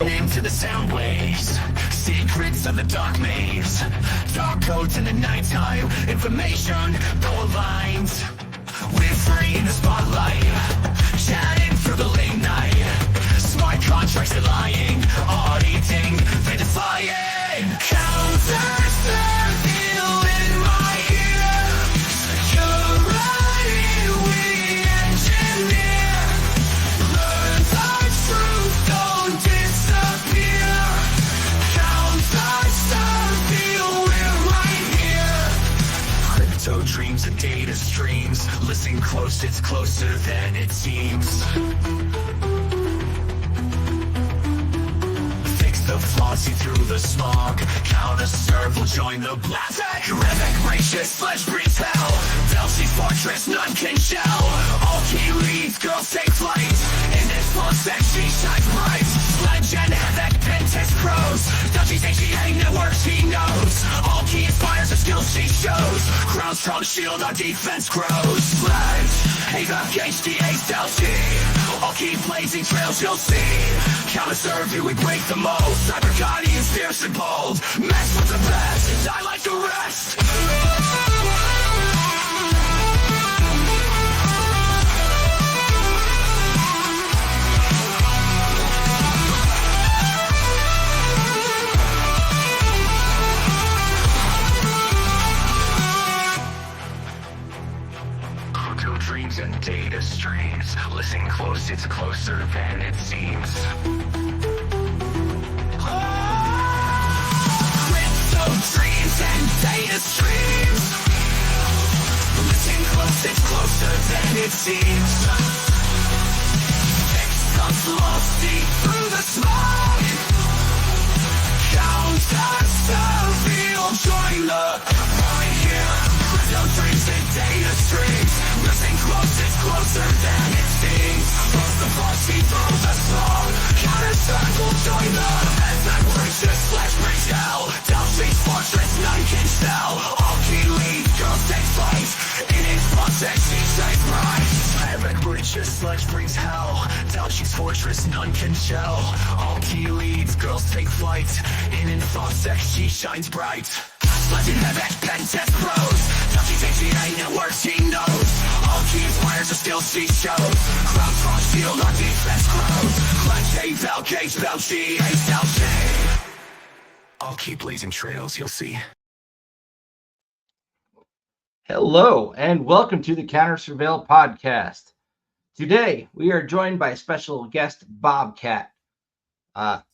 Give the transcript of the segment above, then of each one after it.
Into the sound waves, secrets of the dark maze, dark codes in the nighttime, information though aligned. We're free in the spotlight, chatting through the late night. Smart contracts are lying, auditing, they're defying. Counters the feel in my ear. Security we engineer. Learn the truth, don't disappear. Counters the feel, we're right here. Crypto dreams and data streams. Listen close, it's closer than it seems. Fix the flaws, see through the smog. Counter-serve will join the blast. Revic, gracious, flesh breathes hell. Delphi's fortress, none can shell. All key leads, girls take flight. In this flood she shines bright. Sledge and Hevek, Pentest crows. Dutchie's HEA networks, he knows. All key inspires the skills she shows. Crown strong shield, our defense grows. Sledge, Hevek, HDA, Delphi. All key blazing trails you'll see. Counter-serve you, we break the mold. Cyber guardians, fierce and bold. Mess with the best and die like the rest. Crypto dreams and data streams. Listen close, it's closer than it seems. Crypto dreams and data streams. Listen close, it's closer than it seems. Explosive deep through the smoke. Counter-surveil, join the right here. Crypto dreams and data streams. Listen close, it's closer than it seems. Cross the see through the smoke. Counter-circle, join the Hevek, gracious, flesh brings hell. Delphi's fortress, none can sell. All key lead, girls take flight. In his process, he shines bright. Hevek, gracious, flesh brings hell. Delphi's fortress, none can shell. All key leads, girls take flight. In infosec, she shines bright. Sledge and Hevek, Pentest pros. Delphi's HEA networks, he knows. All key wires are still she shows. Crown cross shield, our defense grows. Clench, Val, Gage, Belchi, Ace, Delphi. I'll keep blazing trails, you'll see. Hello, and welcome to the Counter Surveil podcast. Today, we are joined by special guest Bobcat.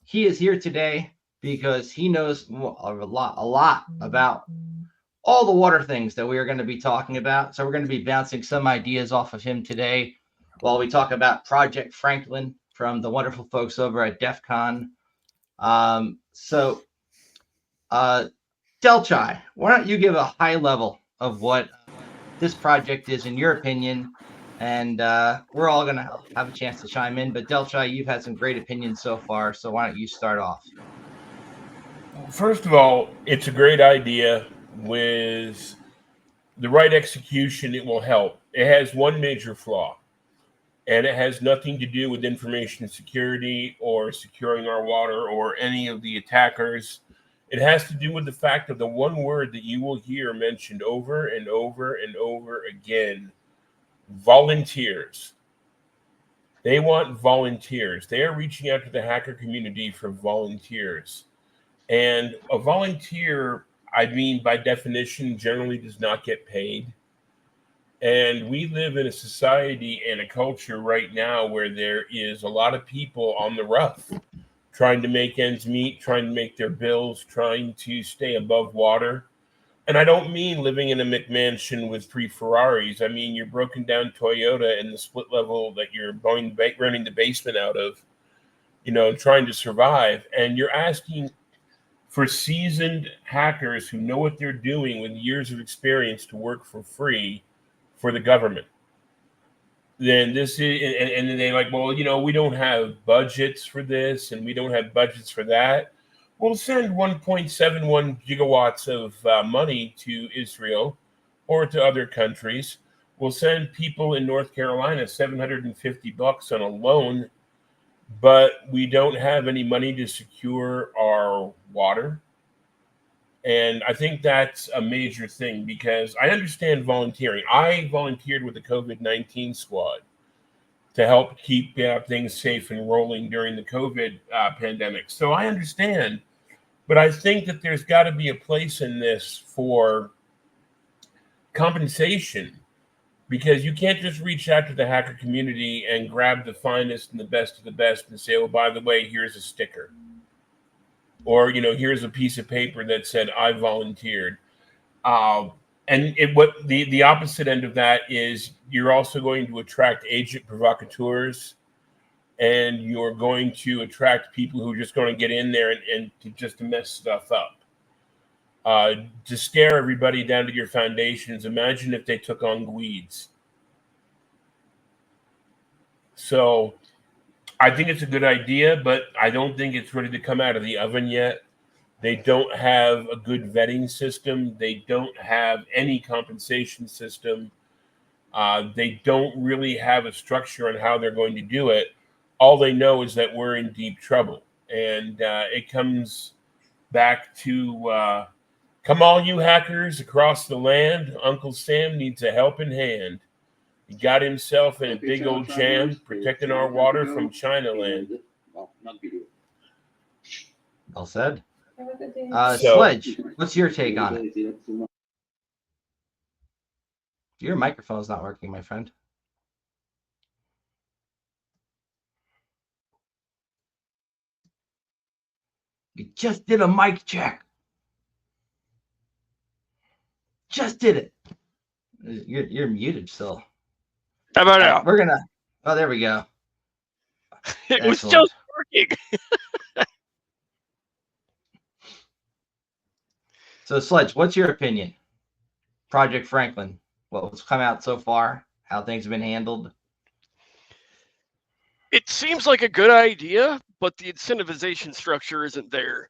He is here today because he knows a lot about all the water things that we are going to be talking about. So we're going to be bouncing some ideas off of him today while we talk about Project Franklin from the wonderful folks over at DEF CON. Delchai, why don't you give a high level of what this project is in your opinion, and we're all going to have a chance to chime in, but Delchai, you've had some great opinions so far, so why don't you start off? First of all, it's a great idea. With the right execution, it will help. It has one major flaw, and it has nothing to do with information security or securing our water or any of the attackers. It has to do with the fact of the one word that you will hear mentioned over and over and over again: volunteers. They want volunteers. They are reaching out to the hacker community for volunteers. And a volunteer, I mean, by definition, generally does not get paid. And we live in a society and a culture right now where there is a lot of people on the rough, trying to make ends meet, trying to make their bills, trying to stay above water. And I don't mean living in a McMansion with 3 Ferraris. I mean your broken down Toyota and the split level that you're running the basement out of, trying to survive. And you're asking for seasoned hackers who know what they're doing with years of experience to work for free for the government. Then this is, and then they're like, well, we don't have budgets for this and we don't have budgets for that. We'll send 1.71 gigawatts of money to Israel or to other countries. We'll send people in North Carolina $750 on a loan but we don't have any money to secure our water. And I think that's a major thing because I understand volunteering. I volunteered with the COVID-19 squad to help keep things safe and rolling during the COVID pandemic. So I understand, but I think that there's got to be a place in this for compensation, because you can't just reach out to the hacker community and grab the finest and the best of the best and say, oh, by the way, here's a sticker. Or, here's a piece of paper that said, I volunteered. What the opposite end of that is, you're also going to attract agent provocateurs, and you're going to attract people who are just going to get in there and to mess stuff up. To scare everybody down to your foundations. Imagine if they took on Gweeds. So I think it's a good idea, but I don't think it's ready to come out of the oven yet. They don't have a good vetting system. They don't have any compensation system. They don't really have a structure on how they're going to do it. All they know is that we're in deep trouble. And it comes back to, come all you hackers across the land, Uncle Sam needs a helping hand. He got himself in a big old jam protecting our water from China land. Well said. Sledge, what's your take on it? Your microphone's not working, my friend. We just did a mic check. Just did it. You're muted still. How about now? We're gonna. Oh, there we go. It was just working. So, Sledge, what's your opinion? Project Franklin, what's come out so far? How things have been handled? It seems like a good idea, but the incentivization structure isn't there.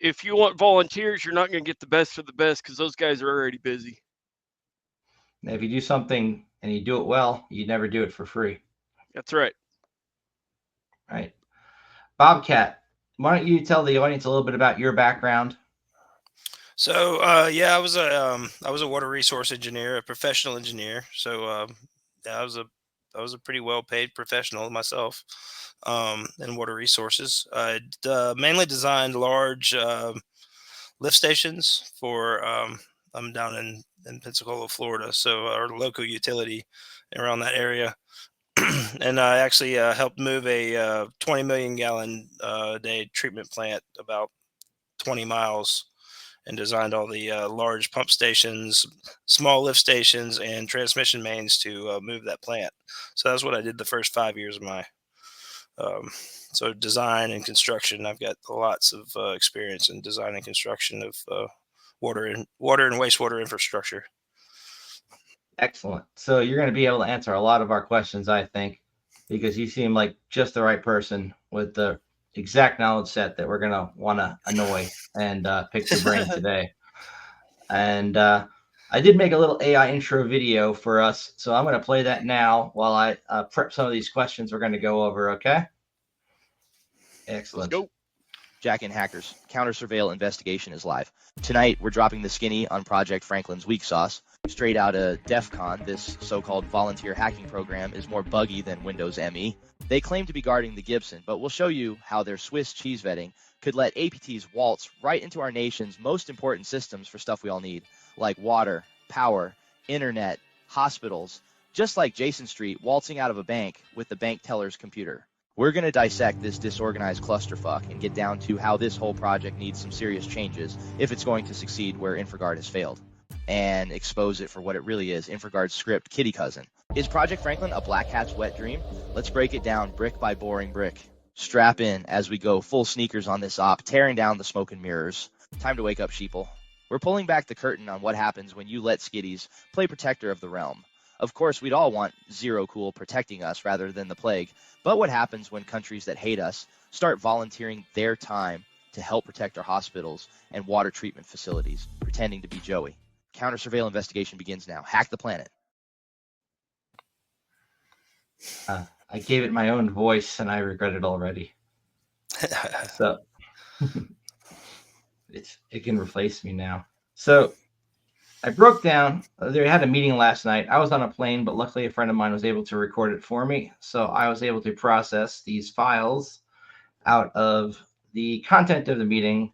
If you want volunteers, you're not going to get the best of the best because those guys are already busy. Now, if you do something and you do it well, you never do it for free. That's right. Right. Bobcat, why don't you tell the audience a little bit about your background? So, I was a water resource engineer, a professional engineer. So, I was a pretty well-paid professional myself in water resources. I mainly designed large lift stations for. I'm down in Pensacola, Florida, so our local utility around that area, and I actually helped move a 20 million gallon a day treatment plant about 20 miles. And designed all the large pump stations, small lift stations, and transmission mains to move that plant. So that's what I did the first 5 years of my so design and construction. I've got lots of experience in design and construction of water and wastewater infrastructure. Excellent. So you're going to be able to answer a lot of our questions, I think, because you seem like just the right person with the exact knowledge set that we're going to want to annoy and pick your brain today. And I did make a little AI intro video for us, so I'm going to play that now while I prep some of these questions we're going to go over, okay? Excellent. Let's go. Jack and Hackers, Counter Surveil Investigation is live. Tonight, we're dropping the skinny on Project Franklin's weak sauce. Straight out of DEF CON, this so-called volunteer hacking program is more buggy than Windows ME. They claim to be guarding the Gibson, but we'll show you how their Swiss cheese vetting could let APTs waltz right into our nation's most important systems for stuff we all need, like water, power, internet, hospitals, just like Jason Street waltzing out of a bank with the bank teller's computer. We're going to dissect this disorganized clusterfuck and get down to how this whole project needs some serious changes if it's going to succeed where InfraGard has failed, and expose it for what it really is, InfraGard's script kitty cousin. Is Project Franklin a black hat's wet dream? Let's break it down brick by boring brick. Strap in as we go full sneakers on this op, tearing down the smoke and mirrors. Time to wake up, sheeple. We're pulling back the curtain on what happens when you let skitties play protector of the realm. Of course, we'd all want Zero Cool protecting us rather than the plague, but what happens when countries that hate us start volunteering their time to help protect our hospitals and water treatment facilities, pretending to be Joey? Counter Surveil Investigation begins now. Hack the planet. I gave it my own voice and I regret it already. So it can replace me now. So I broke down. They had a meeting last night. I was on a plane, but luckily a friend of mine was able to record it for me. So I was able to process these files out of the content of the meeting.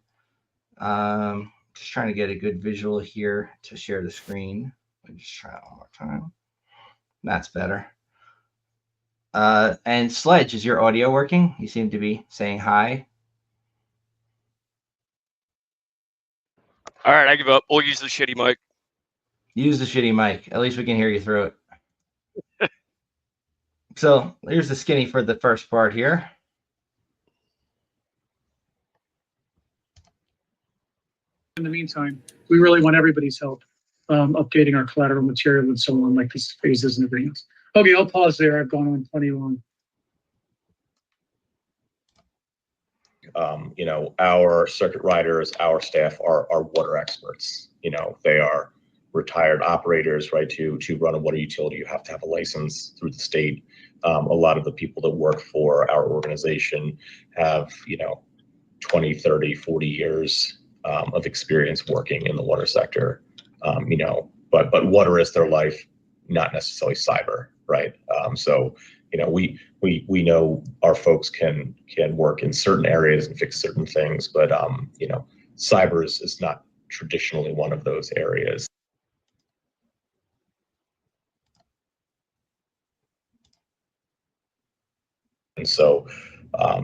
Just trying to get a good visual here to share the screen. Let me just try it one more time. That's better. And Sledge, is your audio working? You seem to be saying hi. All right, I give up. We'll use the shitty mic. Use the shitty mic. At least we can hear you through it. So here's the skinny for the first part here. In the meantime, we really want everybody's help updating our collateral material and so on, like these phases and agreements. Okay, I'll pause there. I've gone on plenty long. Our circuit riders, our staff are water experts. They are retired operators, right? To run a water utility, you have to have a license through the state. A lot of the people that work for our organization have, 20, 30, 40 years of experience working in the water sector. But water is their life, not necessarily cyber, right? We know our folks can work in certain areas and fix certain things, but cyber is not traditionally one of those areas. And so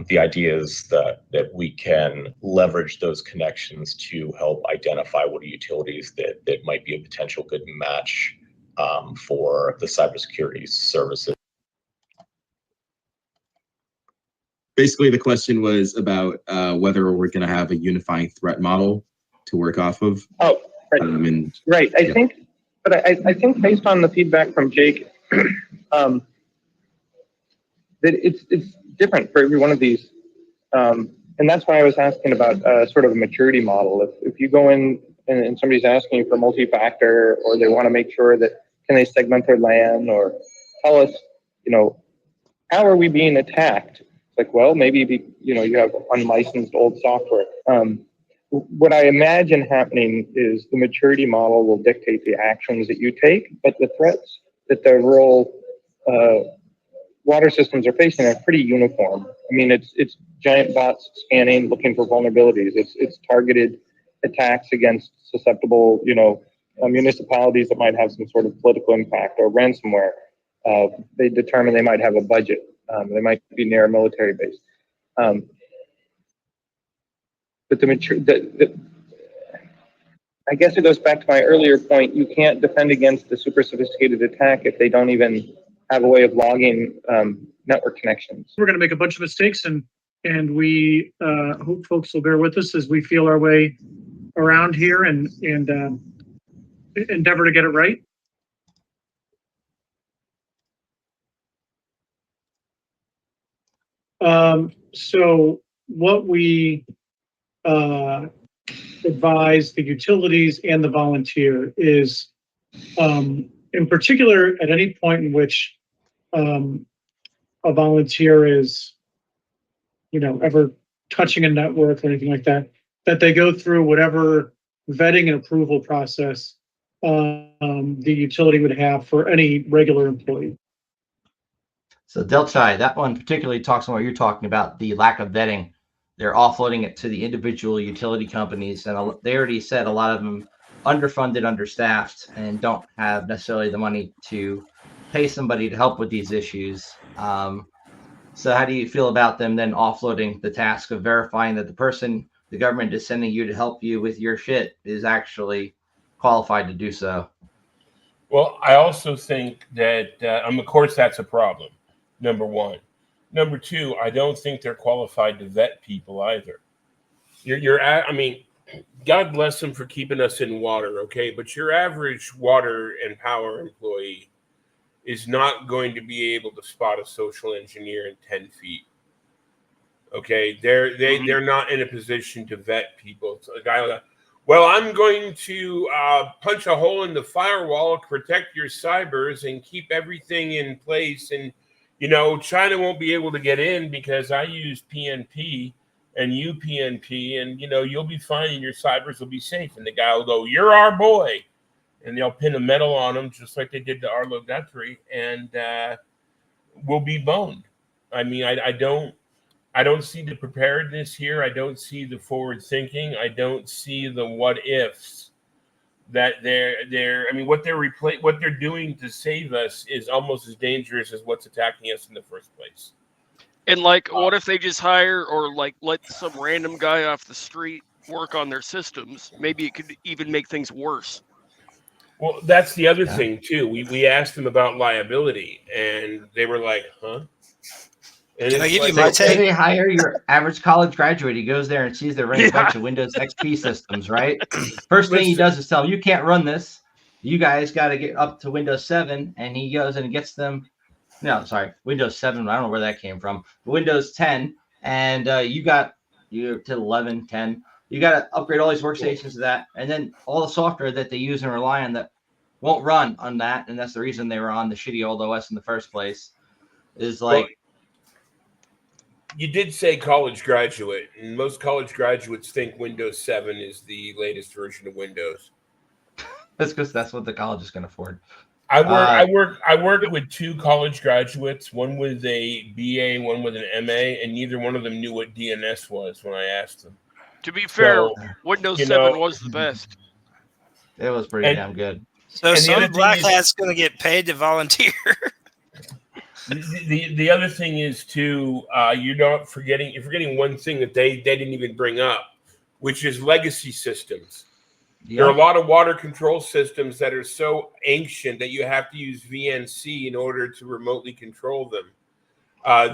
the idea is that we can leverage those connections to help identify water utilities that might be a potential good match for the cybersecurity services. Basically, the question was about whether we're going to have a unifying threat model to work off of. Oh, right. Right. I think based on the feedback from Jake, that it's different for every one of these, and that's why I was asking about sort of a maturity model. If you go in and somebody's asking you for multi-factor, or they want to make sure that can they segment their LAN, or tell us, how are we being attacked? Like, well, maybe you have unlicensed old software. What I imagine happening is the maturity model will dictate the actions that you take, but the threats that the rural water systems are facing are pretty uniform. I mean, it's giant bots scanning, looking for vulnerabilities. It's targeted attacks against susceptible, municipalities that might have some sort of political impact, or ransomware. They determine they might have a budget. They might be near a military base. But I guess it goes back to my earlier point. You can't defend against the super sophisticated attack if they don't even have a way of logging network connections. We're going to make a bunch of mistakes, and we hope folks will bear with us as we feel our way around here and endeavor to get it right. So what we advise the utilities and the volunteer is, in particular, at any point in which a volunteer is, ever touching a network or anything like that, that they go through whatever vetting and approval process the utility would have for any regular employee. So Delchai, that one particularly talks on what you're talking about, the lack of vetting. They're offloading it to the individual utility companies, and they already said a lot of them underfunded, understaffed, and don't have necessarily the money to pay somebody to help with these issues. So how do you feel about them then offloading the task of verifying that the person the government is sending you to help you with your shit is actually qualified to do so? Well, I also think that, of course, that's a problem. Number one. Number two, I don't think they're qualified to vet people either. I mean, God bless them for keeping us in water, okay? But your average water and power employee is not going to be able to spot a social engineer in 10 feet. Okay, they're not in a position to vet people. It's a guy like, well, I'm going to punch a hole in the firewall to protect your cybers and keep everything in place, and China won't be able to get in because I use PNP and you PNP, and you'll be fine and your cybers will be safe. And the guy will go, "You're our boy," and they'll pin a medal on him just like they did to Arlo Guthrie, and we'll be boned. I mean, I don't see the preparedness here. I don't see the forward thinking. I don't see the what ifs that what they're doing to save us is almost as dangerous as what's attacking us in the first place. And what if they just hire or let some random guy off the street work on their systems? Maybe it could even make things worse. Well, that's the other thing too. We asked them about liability, and they were like, "Huh?" And Can I give you Like, my take? they hire your average college graduate. He goes there and sees they're running a bunch of Windows XP systems, right? First thing he does is tell them, "You can't run this. You guys got to get up to Windows 7." And he goes and gets them. No, sorry, Windows 7. I don't know where that came from. Windows 10. And you're to 11, 10. You got to upgrade all these workstations to that. And then all the software that they use and rely on that won't run on that. And that's the reason they were on the shitty old OS in the first place. Is like. Well, you did say college graduate, and most college graduates think Windows 7 is the latest version of Windows. That's because that's what the college is can afford. I worked with two college graduates, one with a BA, one with an MA, and neither one of them knew what DNS was when I asked them. To be fair, Windows 7 was the best. It was pretty damn good. So some black hat's going to get paid to volunteer. The other thing is too, you're forgetting one thing that they didn't even bring up, which is legacy systems. Yep. There are a lot of water control systems that are so ancient that you have to use VNC in order to remotely control them.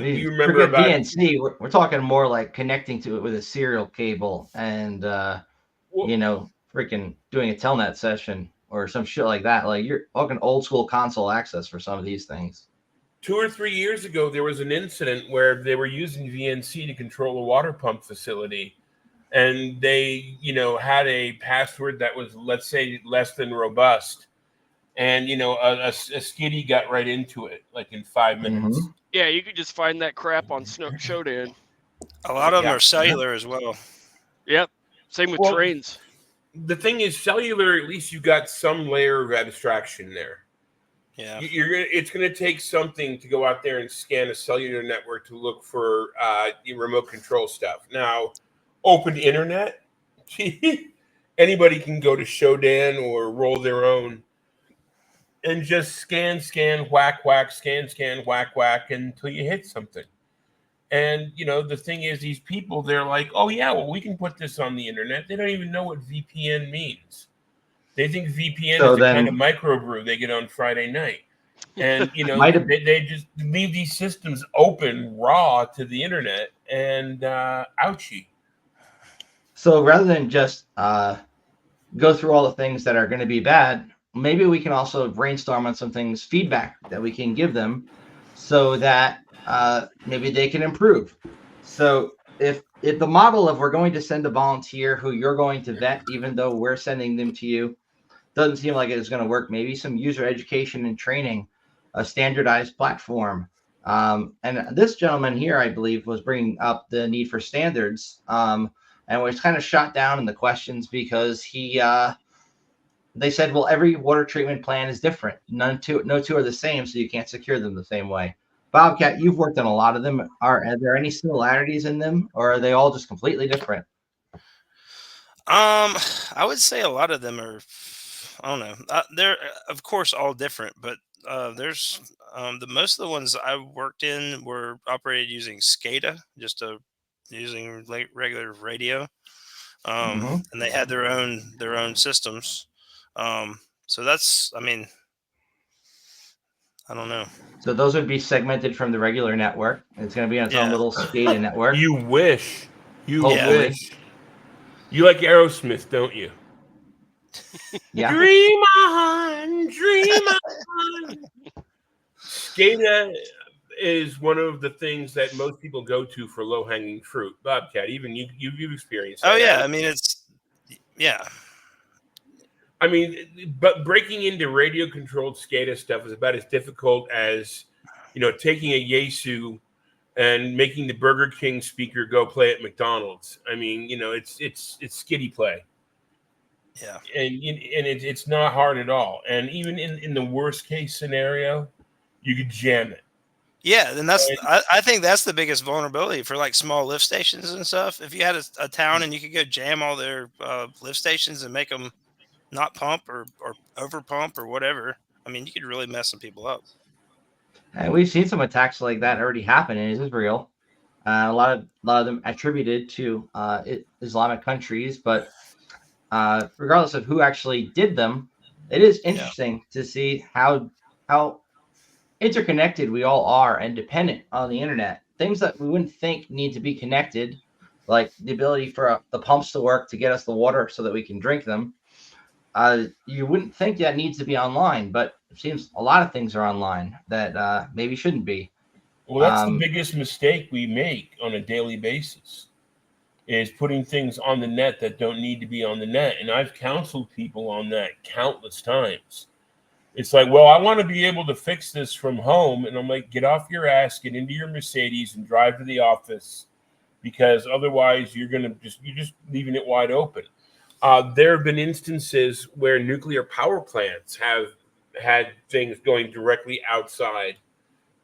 You remember about VNC? We're talking more like connecting to it with a serial cable and freaking doing a telnet session or some shit like that. Like you're talking old school console access for some of these things. 2 or 3 years ago, there was an incident where they were using VNC to control a water pump facility. And they, had a password that was, let's say, less than robust. And, a skitty got right into it, like in 5 minutes. Mm-hmm. Yeah, you could just find that crap on Shodan. A lot of them are cellular as well. Yep. Same with trains. The thing is, cellular, at least you got some layer of abstraction there. Yeah, it's going to take something to go out there and scan a cellular network to look for remote control stuff. Now, open internet, anybody can go to Shodan or roll their own and just scan, whack, scan, whack, until you hit something. And, the thing is, these people, they're like, "Oh, yeah, well, we can put this on the internet." They don't even know what VPN means. They think VPN is the kind of microbrew they get on Friday night. And, they just leave these systems open, raw to the internet, and ouchie. So rather than just go through all the things that are going to be bad, maybe we can also brainstorm on some things, feedback that we can give them so that maybe they can improve. So if the model of we're going to send a volunteer who you're going to vet, even though we're sending them to you, doesn't seem like it's going to work. Maybe some user education and training, a standardized platform. And this gentleman here, I believe, was bringing up the need for standards and was kind of shot down in the questions because they said, well, every water treatment plan is different. No two are the same, so you can't secure them the same way. Bobcat, you've worked on a lot of them. Are there any similarities in them, or are they all just completely different? I would say a lot of them are, I don't know. They're of course all different, but there's the most of the ones I worked in were operated using SCADA, using regular radio, and they had their own systems. So that's, I don't know. So those would be segmented from the regular network. It's going to be on its own little SCADA network. You wish. You wish. You like Aerosmith, don't you? Yeah. Dream on, dream on. SCADA is one of the things that most people go to for low-hanging fruit. Bobcat, even you've experienced that. Oh, yeah. Yeah. But breaking into radio-controlled SCADA stuff is about as difficult as, taking a Yesu and making the Burger King speaker go play at McDonald's. I mean, it's skitty play. Yeah. And it's not hard at all. And even in the worst case scenario, you could jam it. Yeah, then I think that's the biggest vulnerability for like small lift stations and stuff. If you had a town and you could go jam all their lift stations and make them not pump or over pump or whatever, I mean, you could really mess some people up. And we've seen some attacks like that already happen in Israel. A lot of them attributed to Islamic countries, but regardless of who actually did them, it is interesting to see how interconnected we all are and dependent on the internet. Things that we wouldn't think need to be connected, like the ability for the pumps to work to get us the water so that we can drink them. You wouldn't think that needs to be online, but it seems a lot of things are online that maybe shouldn't be. Well, that's the biggest mistake we make on a daily basis, is putting things on the net that don't need to be on the net. And I've counseled people on that countless times. It's like, well, I want to be able to fix this from home. And I'm like, get off your ass, get into your Mercedes and drive to the office, because otherwise you're just leaving it wide open. There have been instances where nuclear power plants have had things going directly outside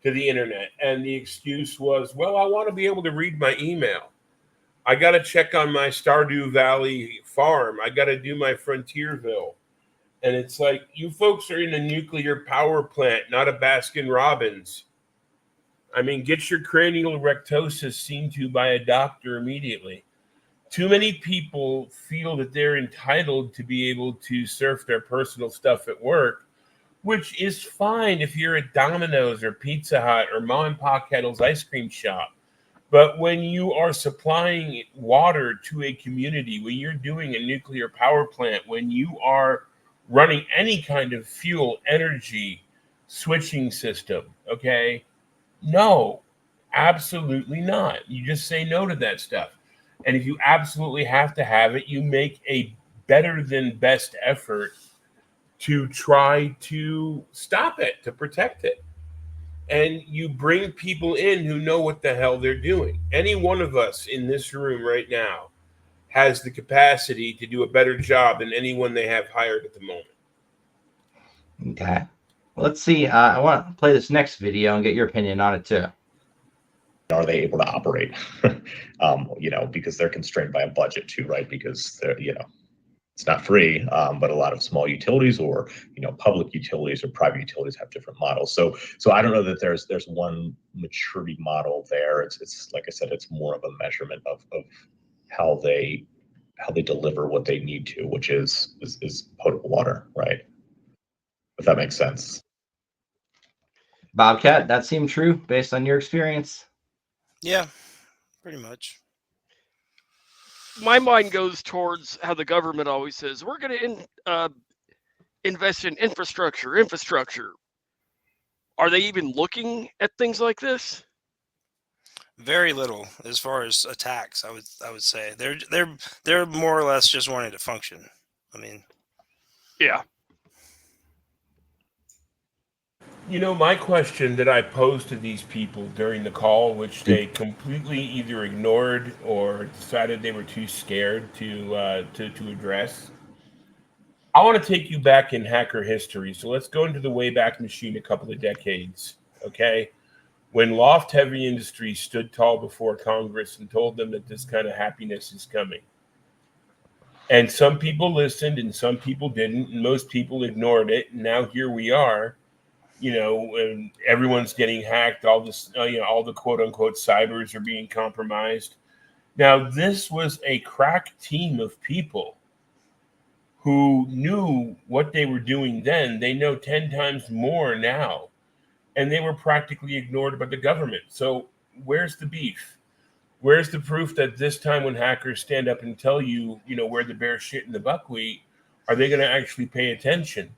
to the internet. And the excuse was, well, I want to be able to read my email. I got to check on my Stardew Valley farm. I got to do my Frontierville. And it's like, you folks are in a nuclear power plant, not a Baskin Robbins. I mean, get your cranial rectosis seen to by a doctor immediately. Too many people feel that they're entitled to be able to surf their personal stuff at work, which is fine if you're at Domino's or Pizza Hut or Mom and Pa Kettle's ice cream shop. But when you are supplying water to a community, when you're doing a nuclear power plant, when you are running any kind of fuel, energy, switching system, okay? No, absolutely not. You just say no to that stuff. And if you absolutely have to have it, you make a better than best effort to try to stop it, to protect it. And you bring people in who know what the hell they're doing. Any one of us in this room right now has the capacity to do a better job than anyone they have hired at the moment. Okay. Well, let's see. I want to play this next video and get your opinion on it too. Are they able to operate? Because they're constrained by a budget too, right? Because they're, it's not free, but a lot of small utilities or, public utilities or private utilities have different models. So I don't know that there's one maturity model there. It's like I said, it's more of a measurement of how they deliver what they need to, which is potable water, right? If that makes sense. Bobcat, that seemed true based on your experience? Yeah, pretty much. My mind goes towards how the government always says, we're going to invest in infrastructure. Are they even looking at things like this? Very little as far as attacks. I would say they're more or less just wanting to function. I mean, yeah. My question that I posed to these people during the call, which they completely either ignored or decided they were too scared to address. I want to take you back in hacker history. So let's go into the Wayback Machine a couple of decades, okay? When Loft Heavy Industries stood tall before Congress and told them that this kind of happiness is coming. And some people listened and some people didn't, and most people ignored it. And now here we are. And everyone's getting hacked. All this, all the quote unquote cybers are being compromised. Now, this was a crack team of people who knew what they were doing then. They know 10 times more now, and they were practically ignored by the government. So where's the beef? Where's the proof that this time when hackers stand up and tell you, where the bear shit in the buckwheat, are they going to actually pay attention?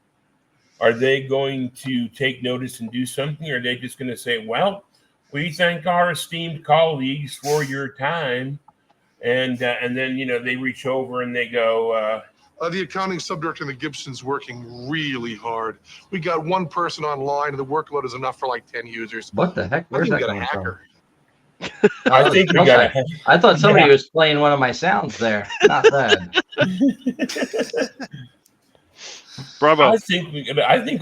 Are they going to take notice and do something? Or are they just going to say, well, we thank our esteemed colleagues for your time. And then, they reach over and they go, The accounting subdirector in the Gibson's working really hard. We got one person online, and the workload is enough for like 10 users. What the heck? I Where's think we that got a coming from? hacker. I think we got to. I thought somebody Yeah. was playing one of my sounds there. Not bad. Bravo. I think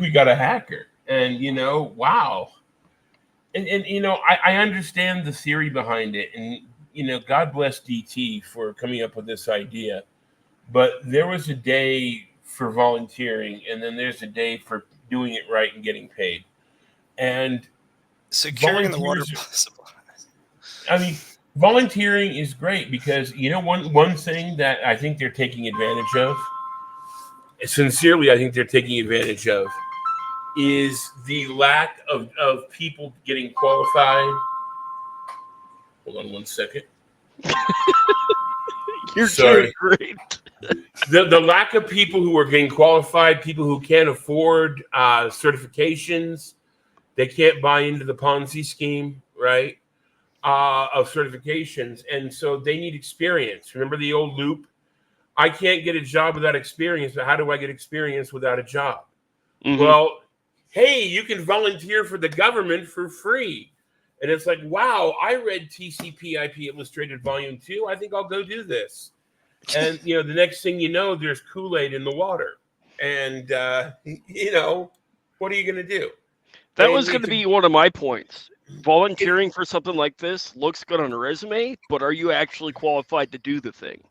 we got a hacker, and wow. And I understand the theory behind it, and God bless DT for coming up with this idea. But there was a day for volunteering, and then there's a day for doing it right and getting paid. And Securing the water volunteers- supply. I mean, volunteering is great because one thing that I think they're taking advantage of, sincerely, I think they're taking advantage of, is the lack of people getting qualified. Hold on one second. You're Sorry. doing great. The lack of people who are getting qualified, people who can't afford certifications, they can't buy into the Ponzi scheme, right? Of certifications, and so they need experience. Remember the old loop? I can't get a job without experience, but how do I get experience without a job? Mhm. Well, hey, you can volunteer for the government for free. And it's like, wow, I read TCP/IP Illustrated Volume 2. I think I'll go do this. And, the next thing you know, there's Kool-Aid in the water. And, what are you going to do? That They was need going to to- be one of my points. Volunteering for something like this looks good on a resume, but are you actually qualified to do the thing?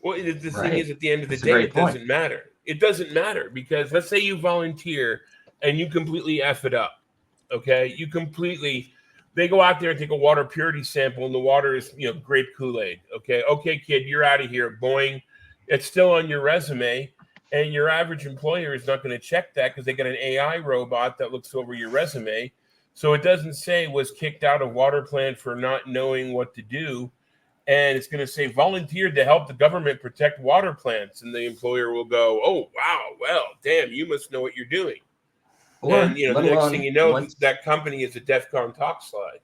Well, the Right. thing is, at the end of the That's a day, great it point. doesn't matter. It doesn't matter because let's say you volunteer and you completely F it up. Okay. They go out there and take a water purity sample and the water is, grape Kool-Aid. Okay, kid, you're out of here. Boing. It's still on your resume. And your average employer is not going to check that because they got an AI robot that looks over your resume. So it doesn't say was kicked out of water plant for not knowing what to do. And it's going to say volunteered to help the government protect water plants. And the employer will go, oh, wow, well, damn, you must know what you're doing. Or, And, the let next alone thing you know, once- that company is a DEFCON top slide.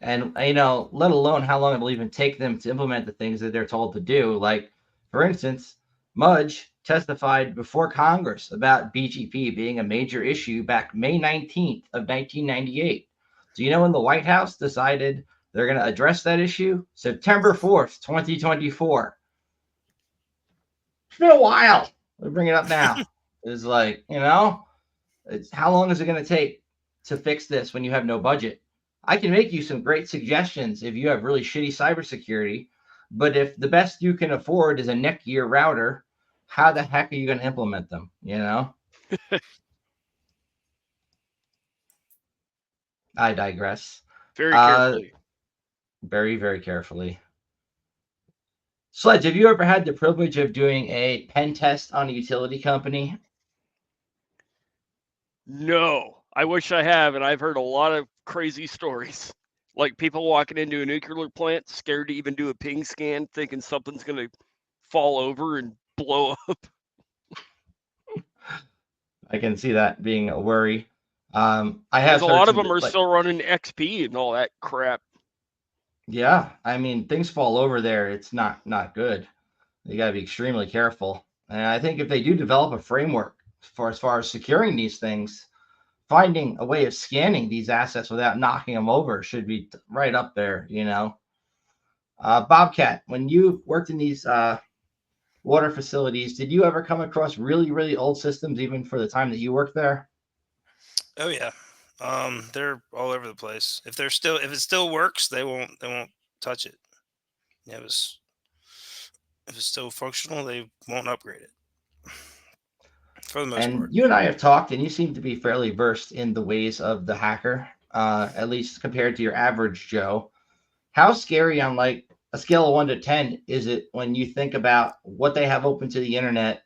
and let alone how long it'll even take them to implement the things that they're told to do. Like, for instance, Mudge testified before Congress about BGP being a major issue back May 19th of 1998. Do you know when the White House decided they're going to address that issue? September 4th, 2024. It's been a while. We bring it up now. It's like, it's how long is it going to take to fix this when you have no budget? I can make you some great suggestions if you have really shitty cybersecurity, but if the best you can afford is a Netgear router, how the heck are you going to implement them? I digress. Very carefully. Very, very carefully. Sledge, have you ever had the privilege of doing a pen test on a utility company? No, I wish I have, and I've heard a lot of crazy stories. Like people walking into a nuclear plant, scared to even do a ping scan, thinking something's going to fall over and blow up. I can see that being a worry. I Because have a heard lot of some, them are still running XP and all that crap. Yeah, I mean, things fall over there. It's not good. You got to be extremely careful. And I think if they do develop a framework for as far as securing these things, finding a way of scanning these assets without knocking them over should be right up there. Bobcat, when you worked in these water facilities, did you ever come across really, really old systems, even for the time that you worked there? Oh yeah. They're all over the place. If it still works, they won't touch it. If it's still functional, they won't upgrade it. For the most And part. you and I have talked, and you seem to be fairly versed in the ways of the hacker, at least compared to your average Joe. How scary on like a scale of 1 to 10 is it when you think about what they have open to the internet,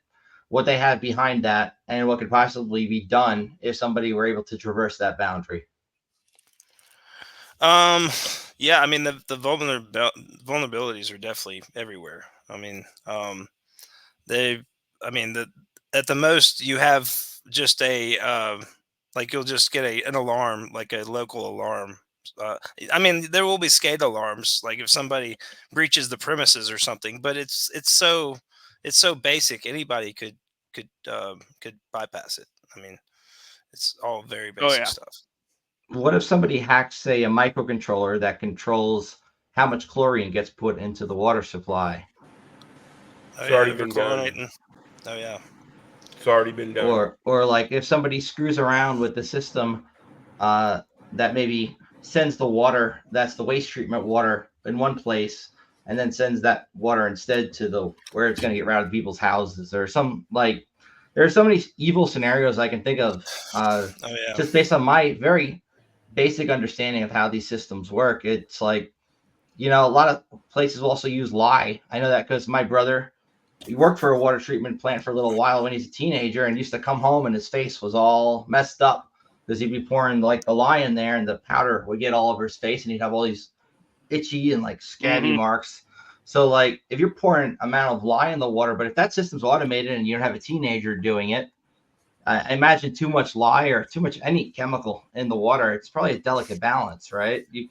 what they have behind that, and what could possibly be done if somebody were able to traverse that boundary? Yeah, I mean the vulnerabilities are definitely everywhere. I mean, at the most you have just you'll just get an alarm, like a local alarm. There will be SCADA alarms, like if somebody breaches the premises or something, but it's so it's so basic. Anybody could bypass it. I mean, it's all very Oh basic yeah. stuff. What if somebody hacks, say, a microcontroller that controls how much chlorine gets put into the water supply? Oh, It's yeah, already been done. overchlorinating. Oh yeah. It's already been done. Or like if somebody screws around with the system that maybe sends the water, that's the waste treatment water in one place, and then sends that water instead to the where it's going to get routed to people's houses, or some like there are so many evil scenarios I can think of Oh yeah. just based on my very basic understanding of how these systems work. It's like, a lot of places will also use lye. I know that because my brother, he worked for a water treatment plant for a little while when he's a teenager, and used to come home and his face was all messed up because he'd be pouring like the lye in there and the powder would get all over his face and he'd have all these itchy and like scabby marks. So like if you're pouring amount of lye in the water, but if that system's automated and you don't have a teenager doing it, I imagine too much lye or too much any chemical in the water, it's probably a delicate balance, right? You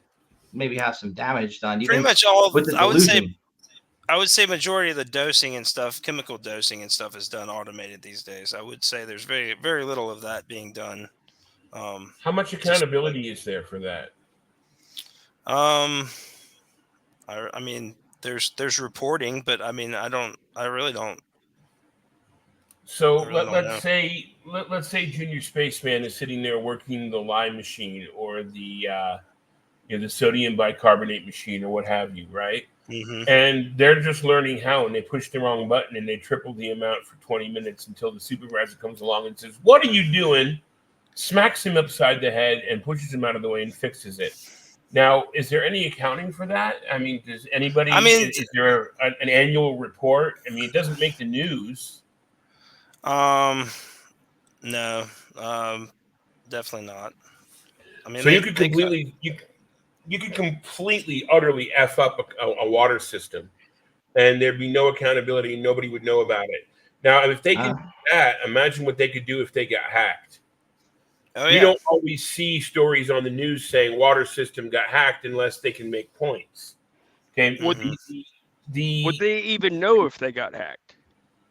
maybe have some damage done. Pretty Even much all. with the I would say majority of the dosing and stuff, chemical dosing and stuff, is done automated these days. I would say there's very, very little of that being done. How much accountability is there for that? I mean, there's reporting, but I mean, I really don't. So let's say Junior Spaceman is sitting there working the lye machine or the the sodium bicarbonate machine or what have you, right? Mm-hmm. And they're just learning how, and they push the wrong button and they triple the amount for 20 minutes until the supervisor comes along and says, "What are you doing?" Smacks him upside the head and pushes him out of the way and fixes it. Now, is there any accounting for that? I mean, does anybody? I mean, is there an annual report? I mean, it doesn't make the news. No, definitely not. I mean, so you could completely you could completely, utterly F up a water system, and there'd be no accountability, and nobody would know about it. Now, if they can do that, imagine what they could do if they got hacked. Oh, You don't always see stories on the news saying water system got hacked unless they can make points. Okay, would they even know if they got hacked?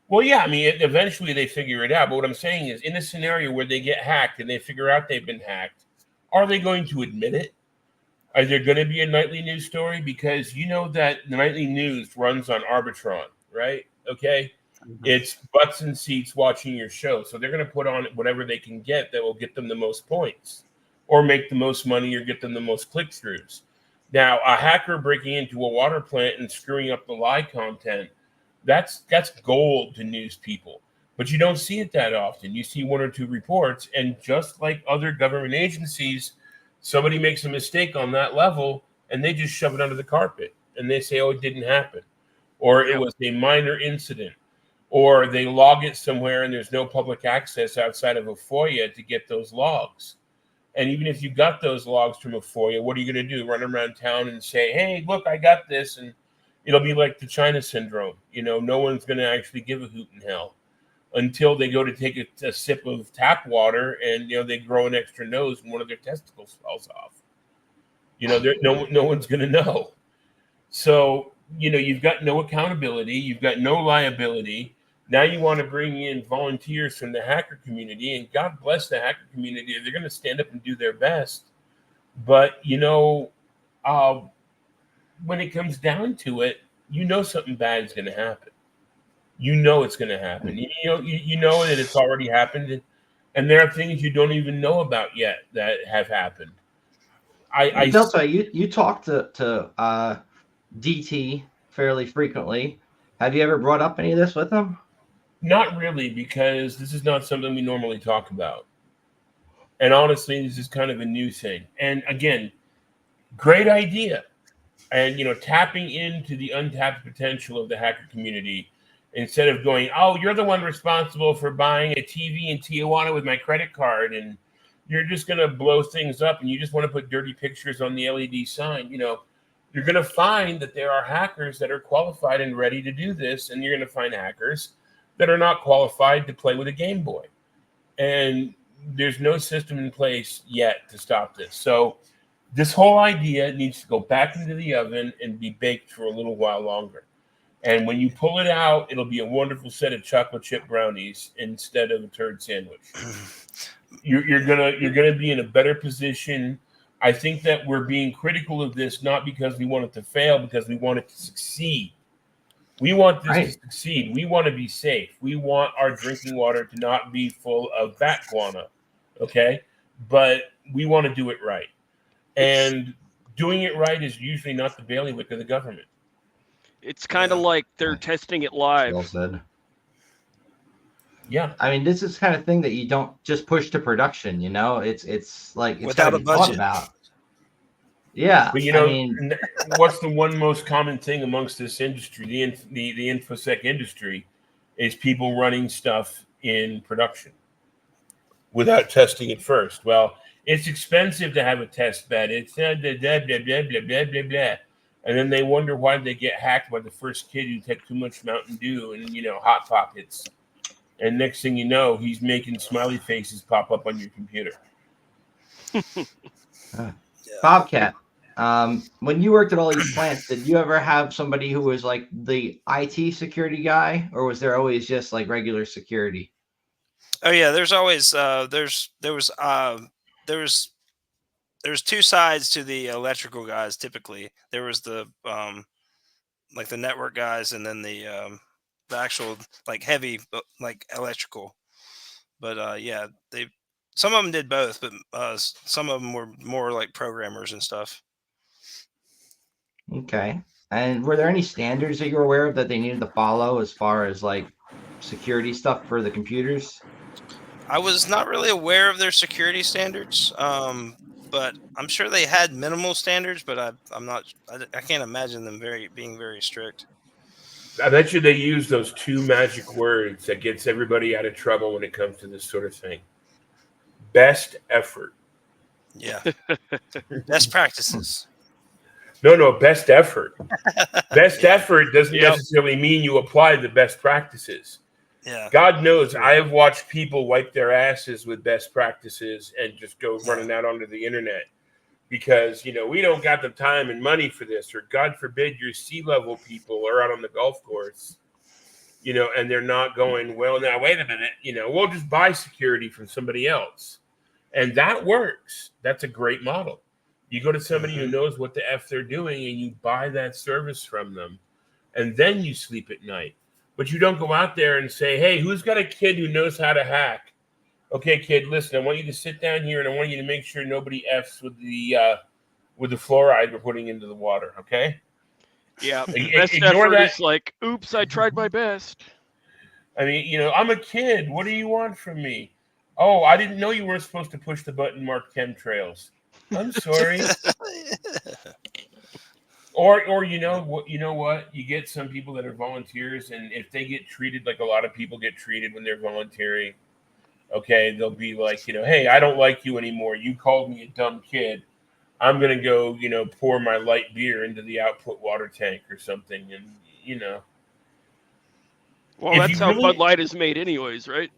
Well, yeah, I mean, eventually they figure it out. But what I'm saying is, in a scenario where they get hacked and they figure out they've been hacked, are they going to admit it? Are there going to be a nightly news story? Because you know that the nightly news runs on Arbitron, right? Okay. It's butts and seats watching your show. So they're going to put on whatever they can get that will get them the most points or make the most money or get them the most click-throughs. Now, a hacker breaking into a water plant and screwing up the lye content, that's gold to news people. But you don't see it that often. You see one or two reports, and just like other government agencies, somebody makes a mistake on that level, and they just shove it under the carpet, and they say, oh, it didn't happen, or it was a minor incident, or they log it somewhere, and there's no public access outside of a FOIA to get those logs. And even if you got those logs from a FOIA, what are you going to do? Run around town and say, hey, look, I got this, and it'll be like the China syndrome. You know, no one's going to actually give a hoot in hell until they go to take a sip of tap water and, they grow an extra nose and one of their testicles falls off. No one's going to know. So, you've got no accountability. You've got no liability. Now you want to bring in volunteers from the hacker community, and God bless the hacker community. They're going to stand up and do their best. But, when it comes down to it, something bad is going to happen. It's going to happen. You know that it's already happened, and there are things you don't even know about yet that have happened. Delta, you talk to DT fairly frequently. Have you ever brought up any of this with him? Not really, because this is not something we normally talk about. And honestly, this is kind of a new thing. And again, great idea. And, tapping into the untapped potential of the hacker community instead of going, oh, you're the one responsible for buying a TV in Tijuana with my credit card, and you're just going to blow things up, and you just want to put dirty pictures on the LED sign. You're going to find that there are hackers that are qualified and ready to do this, and you're going to find hackers that are not qualified to play with a Game Boy. And there's no system in place yet to stop this. So this whole idea needs to go back into the oven and be baked for a little while longer. And when you pull it out, it'll be a wonderful set of chocolate chip brownies instead of a turd sandwich. You're gonna be in a better position. I think that we're being critical of this not because we want it to fail, because we want it to succeed. We want this to succeed. We want to be safe. We want our drinking water to not be full of bat guano, okay? But we want to do it right. And doing it right is usually not the bailiwick of the government. It's kind of like they're testing it live. Well said. Yeah. I mean, this is kind of thing that you don't just push to production, you know? It's like it's Without gotta a be thought budget. about. Yeah. But you know, I mean, what's the one most common thing amongst this industry, the infosec industry, is people running stuff in production without testing it first. Well, it's expensive to have a test bed. It's blah, blah, blah, blah, blah, blah, blah, blah. And then they wonder why they get hacked by the first kid who took too much Mountain Dew and, you know, Hot Pockets. And next thing you know, he's making smiley faces pop up on your computer. Bobcat, when you worked at all these plants, did you ever have somebody who was like the IT security guy, or was there always just like regular security? Oh yeah, there's always there's two sides to the electrical guys. Typically, there was the like the network guys, and then the actual like heavy like electrical. But yeah, some of them did both, but some of them were more like programmers and stuff. Okay. And were there any standards that you were aware of that they needed to follow as far as like security stuff for the computers? I was not really aware of their security standards, but I'm sure they had minimal standards. But I can't imagine them being very strict. I bet you they use those two magic words that gets everybody out of trouble when it comes to this sort of thing. Best effort. Yeah. Best practices. No, best effort. Best effort doesn't necessarily mean you apply the best practices. Yeah. God knows I have watched people wipe their asses with best practices and just go running out onto the internet because, you know, we don't got the time and money for this, or God forbid your C-level people are out on the golf course, you know, and they're not going, well, now, wait a minute, you know, we'll just buy security from somebody else. And that works. That's a great model. You go to somebody who knows what the F they're doing and you buy that service from them, and then you sleep at night. But you don't go out there and say, hey, who's got a kid who knows how to hack? Okay, kid, listen, I want you to sit down here and I want you to make sure nobody F's with the fluoride we're putting into the water, okay? Yeah, Ignore best effort that. is like, oops, I tried my best. I mean, you know, I'm a kid. What do you want from me? Oh, I didn't know you weren't supposed to push the button marked chemtrails. I'm sorry. Or you know what? You get some people that are volunteers, and if they get treated like a lot of people get treated when they're volunteering, okay, they'll be like, you know, hey, I don't like you anymore. You called me a dumb kid. I'm gonna go, you know, pour my light beer into the output water tank or something, and you know. Well, If that's you how really- Bud Light is made, anyways, right?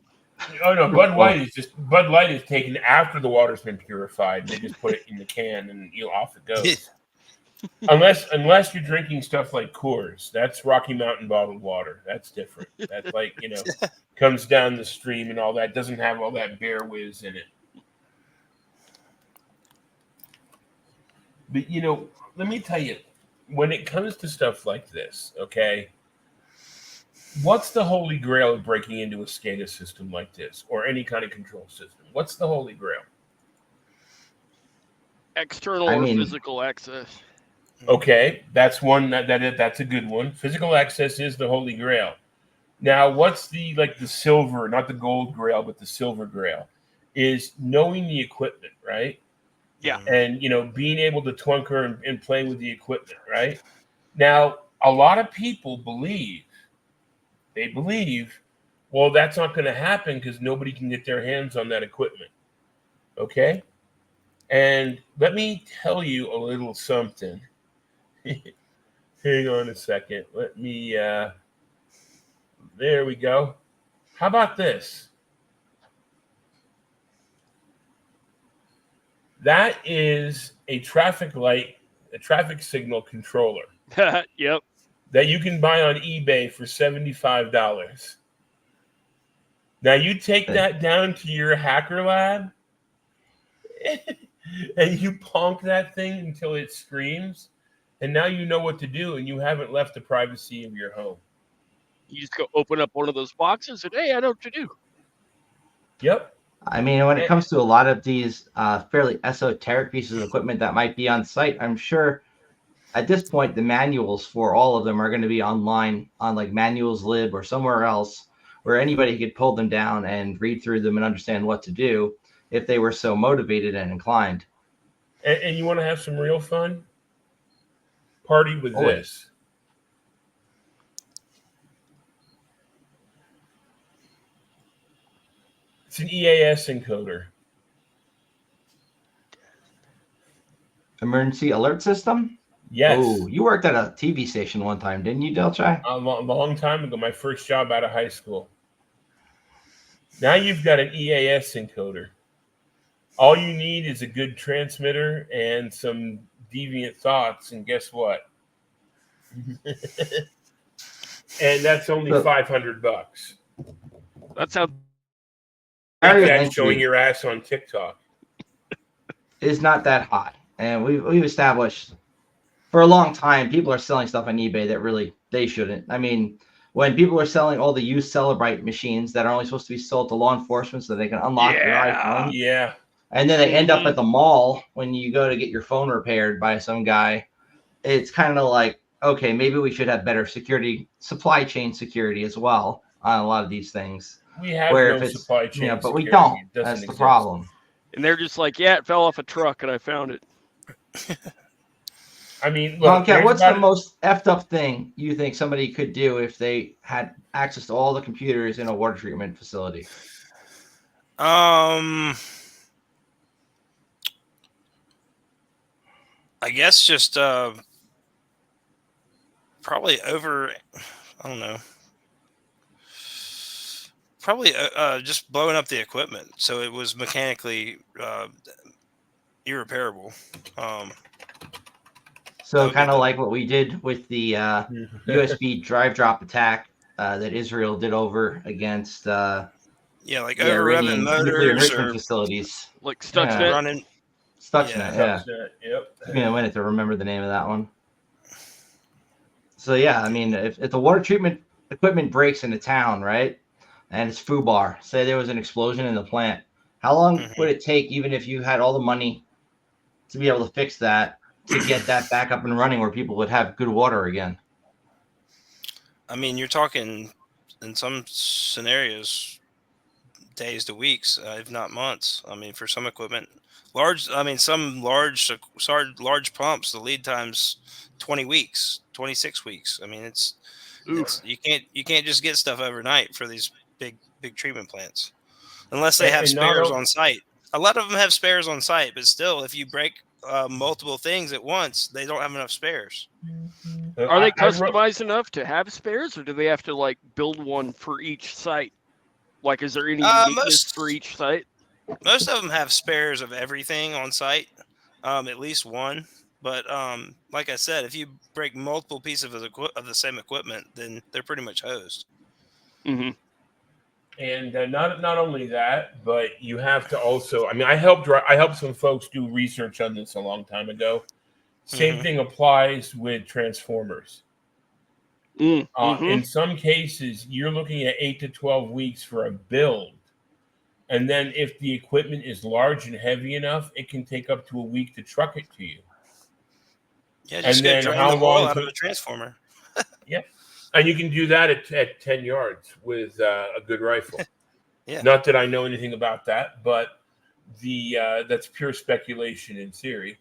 Oh no, Bud Light is taken after the water's been purified. They just put it in the can and off it goes. unless you're drinking stuff like Coors, that's Rocky Mountain bottled water. That's different. That's like, you know, comes down the stream and all that. Doesn't have all that Bear Whiz in it. But you know, let me tell you, when it comes to stuff like this, okay. What's the holy grail of breaking into a SCADA system like this or any kind of control system? What's the holy grail? External or physical access. Okay, that's one that's a good one. Physical access is the holy grail. Now, what's the silver, not the gold grail, but the silver grail, is knowing the equipment, right? Yeah. And you know, being able to twunker and play with the equipment, right? Now, a lot of people believe, well, that's not going to happen because nobody can get their hands on that equipment. Okay? And let me tell you a little something. Hang on a second. Let me, there we go. How about this? That is a traffic light, a traffic signal controller. Yep. that you can buy on eBay for $75. Now you take that down to your hacker lab and you ponk that thing until it screams, and now you know what to do, and you haven't left the privacy of your home. You just go open up one of those boxes and, hey, I know what to do. Yep. I mean, when it comes to a lot of these fairly esoteric pieces of equipment that might be on site, I'm sure at this point the manuals for all of them are going to be online on like Manuals Lib or somewhere else where anybody could pull them down and read through them and understand what to do if they were so motivated and inclined. And you want to have some real fun? Party with this. It's an EAS encoder. Emergency alert system? Yes. Oh, you worked at a TV station one time, didn't you, Delchai? A long time ago, my first job out of high school. Now you've got an EAS encoder. All you need is a good transmitter and some deviant thoughts, and guess what? And that's only $500. That's how. That's showing your ass on TikTok. Is not that hot, and we've established for a long time people are selling stuff on eBay that really they shouldn't. I mean, when people are selling all the used Celebrite machines that are only supposed to be sold to law enforcement so they can unlock your iPhone, yeah, and then they end up at the mall when you go to get your phone repaired by some guy, it's kind of like, okay, maybe we should have better security, supply chain security as well on a lot of these things. We have where no if it's, supply chain, but we security. don't. It doesn't That's the exist. problem. And they're just like, yeah, it fell off a truck and I found it. I mean, look, Tomcat, what's the most effed up thing you think somebody could do if they had access to all the computers in a water treatment facility? I guess just probably over, I don't know. Probably just blowing up the equipment so it was mechanically irreparable. So kind of like what we did with the USB drive drop attack that Israel did over against like the over Iranian rubbing nuclear motors enrichment or facilities. like Stuxnet. running. Stuxnet, yeah. Yep. Took me a minute to remember the name of that one. So yeah, I mean, if the water treatment equipment breaks in a town, right, and it's FUBAR, say there was an explosion in the plant, how long would it take, even if you had all the money to be able to fix that, to get that back up and running where people would have good water again? I mean, you're talking in some scenarios days to weeks, if not months. I mean, for some equipment, some large pumps, the lead time's 20 weeks, 26 weeks. I mean, it's you can't just get stuff overnight for these big treatment plants unless they have spares on site. A lot of them have spares on site, but still, if you break multiple things at once, they don't have enough spares. Are they customized enough to have spares, or do they have to like build one for each site? Like, is there any uniqueness for each site? Most of them have spares of everything on site, at least one. But like I said, if you break multiple pieces of the same equipment, then they're pretty much hosed. Mm-hmm. And not only that, but you have to also. I mean, I helped some folks do research on this a long time ago. Same thing applies with transformers. In some cases, you're looking at 8 to 12 weeks for a build, and then if the equipment is large and heavy enough, it can take up to a week to truck it to you. Yeah, just drain the oil out of a transformer. Yeah. And you can do that at 10 yards with a good rifle. Yeah. Not that I know anything about that, but that's pure speculation in theory.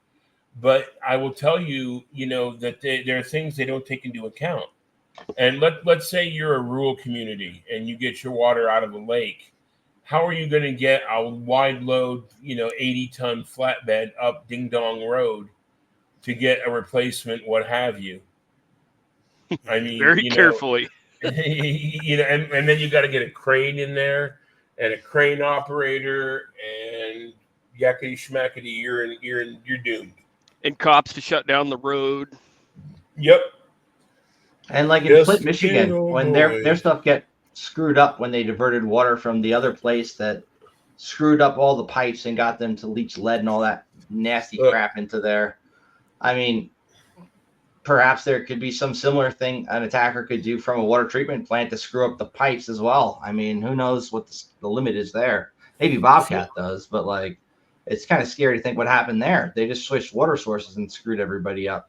But I will tell you, that there are things they don't take into account. And let's say you're a rural community and you get your water out of a lake. How are you going to get a wide load, 80-ton flatbed up Ding Dong Road to get a replacement, what have you? I mean, very carefully. And then you got to get a crane in there and a crane operator and yakety schmackety. You're doomed. And cops to shut down the road. Yep. And like in Just Flint, a Michigan, kid, oh when their boy. stuff get screwed up when they diverted water from the other place that screwed up all the pipes and got them to leach lead and all that nasty Look. crap into there. I mean, perhaps there could be some similar thing an attacker could do from a water treatment plant to screw up the pipes as well. I mean, who knows what the limit is there? Maybe Bobcat does, but like, it's kind of scary to think what happened there. They just switched water sources and screwed everybody up,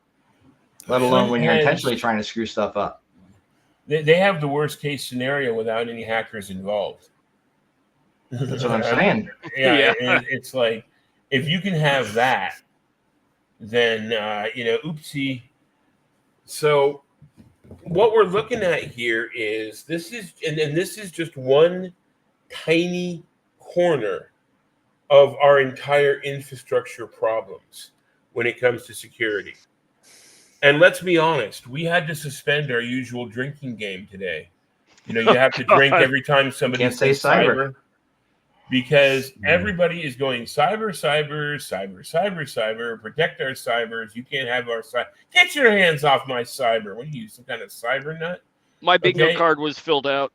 let alone when you're intentionally trying to screw stuff up. They have the worst case scenario without any hackers involved. That's what I'm saying. Yeah. It's like, if you can have that, then, oopsie. So what we're looking at here is this is just one tiny corner of our entire infrastructure problems when it comes to security. And let's be honest, we had to suspend our usual drinking game today. You have to drink every time somebody Can't say says cyber. Because Mm. everybody is going cyber, protect our cybers. You can't have our cyber. Get your hands off my cyber. What are you, some kind of cyber nut? My bingo card was filled out.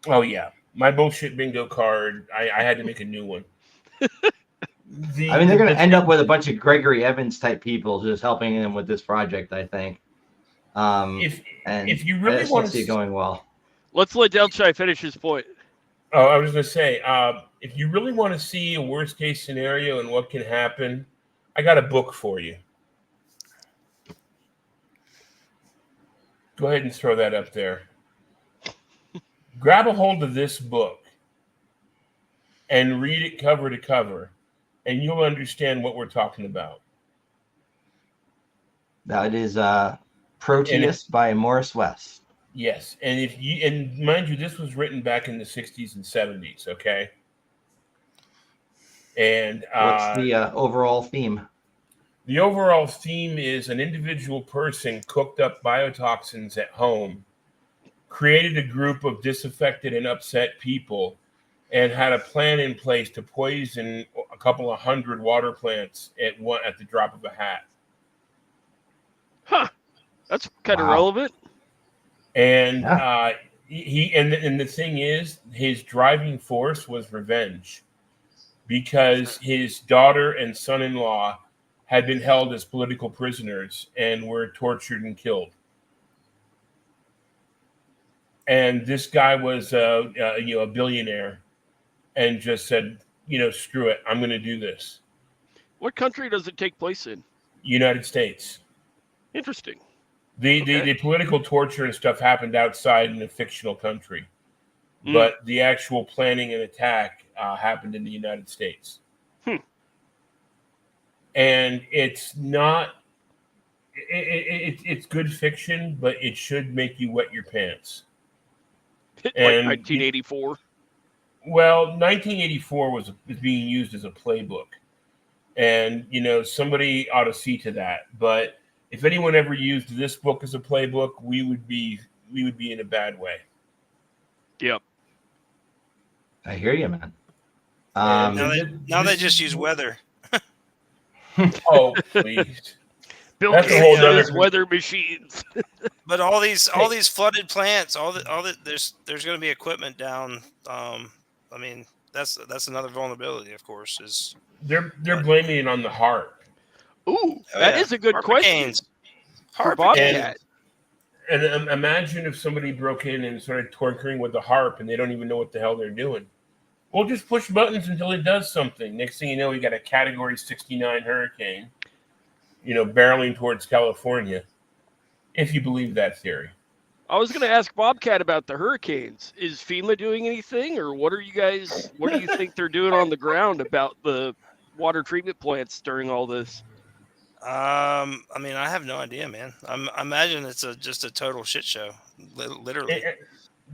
Oh, yeah. My bullshit bingo card, I had to make a new one. I mean, they're going to end up with a bunch of Gregory Evans type people just helping them with this project, I think. If you really want to see it going well. Let's let Delchai finish his point. Oh, I was going to say, if you really want to see a worst case scenario and what can happen, I got a book for you. Go ahead and throw that up there. Grab a hold of this book and read it cover to cover, and you'll understand what we're talking about. That is Proteus by Morris West. Yes, and mind you, this was written back in the 60s and 70s, okay? And what's the overall theme? The overall theme is an individual person cooked up biotoxins at home, created a group of disaffected and upset people, and had a plan in place to poison a couple of hundred water plants at the drop of a hat. Huh. That's kind of relevant. And the thing is, his driving force was revenge, because his daughter and son-in-law had been held as political prisoners and were tortured and killed. And this guy was a billionaire and just said, screw it, I'm going to do this. What country does it take place in? United States. Interesting. The political torture and stuff happened outside in a fictional country, but the actual planning and attack happened in the United States. And it's not, it's good fiction, but it should make you wet your pants. Like 1984. Well, 1984 was being used as a playbook, and somebody ought to see to that. But if anyone ever used this book as a playbook, we would be in a bad way. Yep. I hear you, man. Now they just use weather. Oh, please. Bill That's a whole Gates' nother weather machines. But all these flooded plants, there's going to be equipment down. I mean, that's another vulnerability, of course. Is they're blaming it on the HAARP. Ooh, that is a good question. For Bobcat. And imagine if somebody broke in and started torturing with the HAARP and they don't even know what the hell they're doing. We'll just push buttons until it does something. Next thing you know, we got a Category 69 hurricane, barreling towards California, if you believe that theory. I was going to ask Bobcat about the hurricanes. Is FEMA doing anything, or what do you think they're doing on the ground about the water treatment plants during all this? I mean, I have no idea, man. I imagine it's just a total shit show, literally.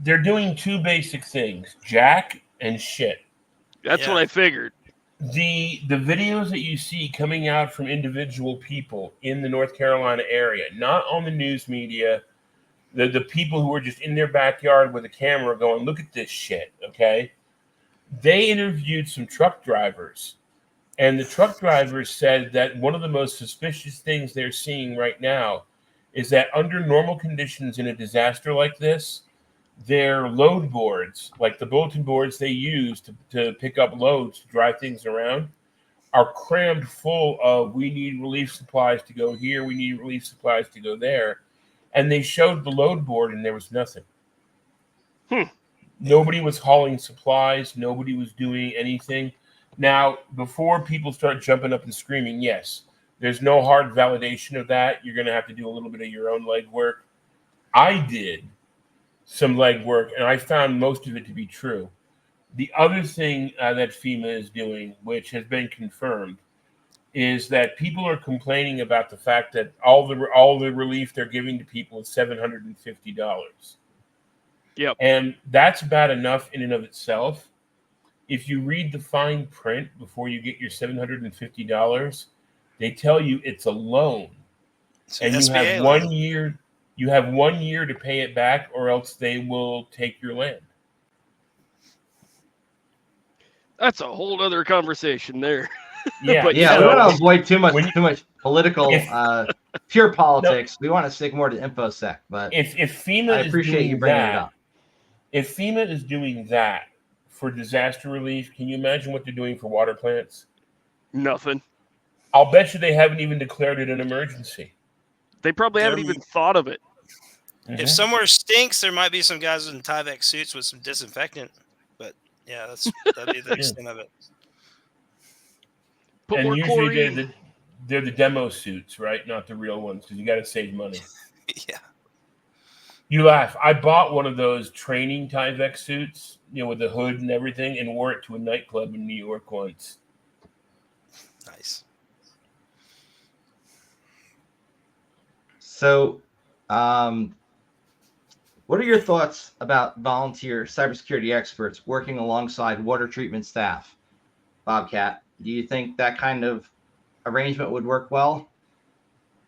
They're doing two basic things: jack and shit. That's what I figured. The videos that you see coming out from individual people in the North Carolina area, not on the news media, the people who are just in their backyard with a camera going, look at this shit, okay? They interviewed some truck drivers, and the truck drivers said that one of the most suspicious things they're seeing right now is that under normal conditions in a disaster like this, their load boards, like the bulletin boards they use to pick up loads, to drive things around, are crammed full of, we need relief supplies to go here, we need relief supplies to go there. And they showed the load board and there was nothing. Nobody was hauling supplies. Nobody was doing anything. Now, before people start jumping up and screaming, yes, there's no hard validation of that. You're going to have to do a little bit of your own legwork. I did some legwork, and I found most of it to be true. The other thing that FEMA is doing, which has been confirmed, is that people are complaining about the fact that all the relief they're giving to people is $750. Yep. And that's bad enough in and of itself. If you read the fine print before you get your $750, they tell you it's a loan. And you have 1 year. You have 1 year to pay it back, or else they will take your land. That's a whole other conversation there. Yeah, But, Yeah, you we know, want to avoid too much political, If- pure politics. We want to stick more to InfoSec. But If FEMA I is appreciate doing you bringing that, it up. if FEMA is doing that for disaster relief, can you imagine what they're doing for water plants? nothing. I'll bet you they haven't even declared it an emergency. They probably haven't even thought of it. If somewhere stinks, there might be some guys in Tyvek suits with some disinfectant. But yeah, that'd be the extent of it. Put And more usually chlorine. they're the demo suits, right? Not the real ones, because you got to save money. Yeah. You laugh. I bought one of those training Tyvek suits, with the hood and everything, and wore it to a nightclub in New York once. Nice. So, what are your thoughts about volunteer cybersecurity experts working alongside water treatment staff? Bobcat, do you think that kind of arrangement would work well?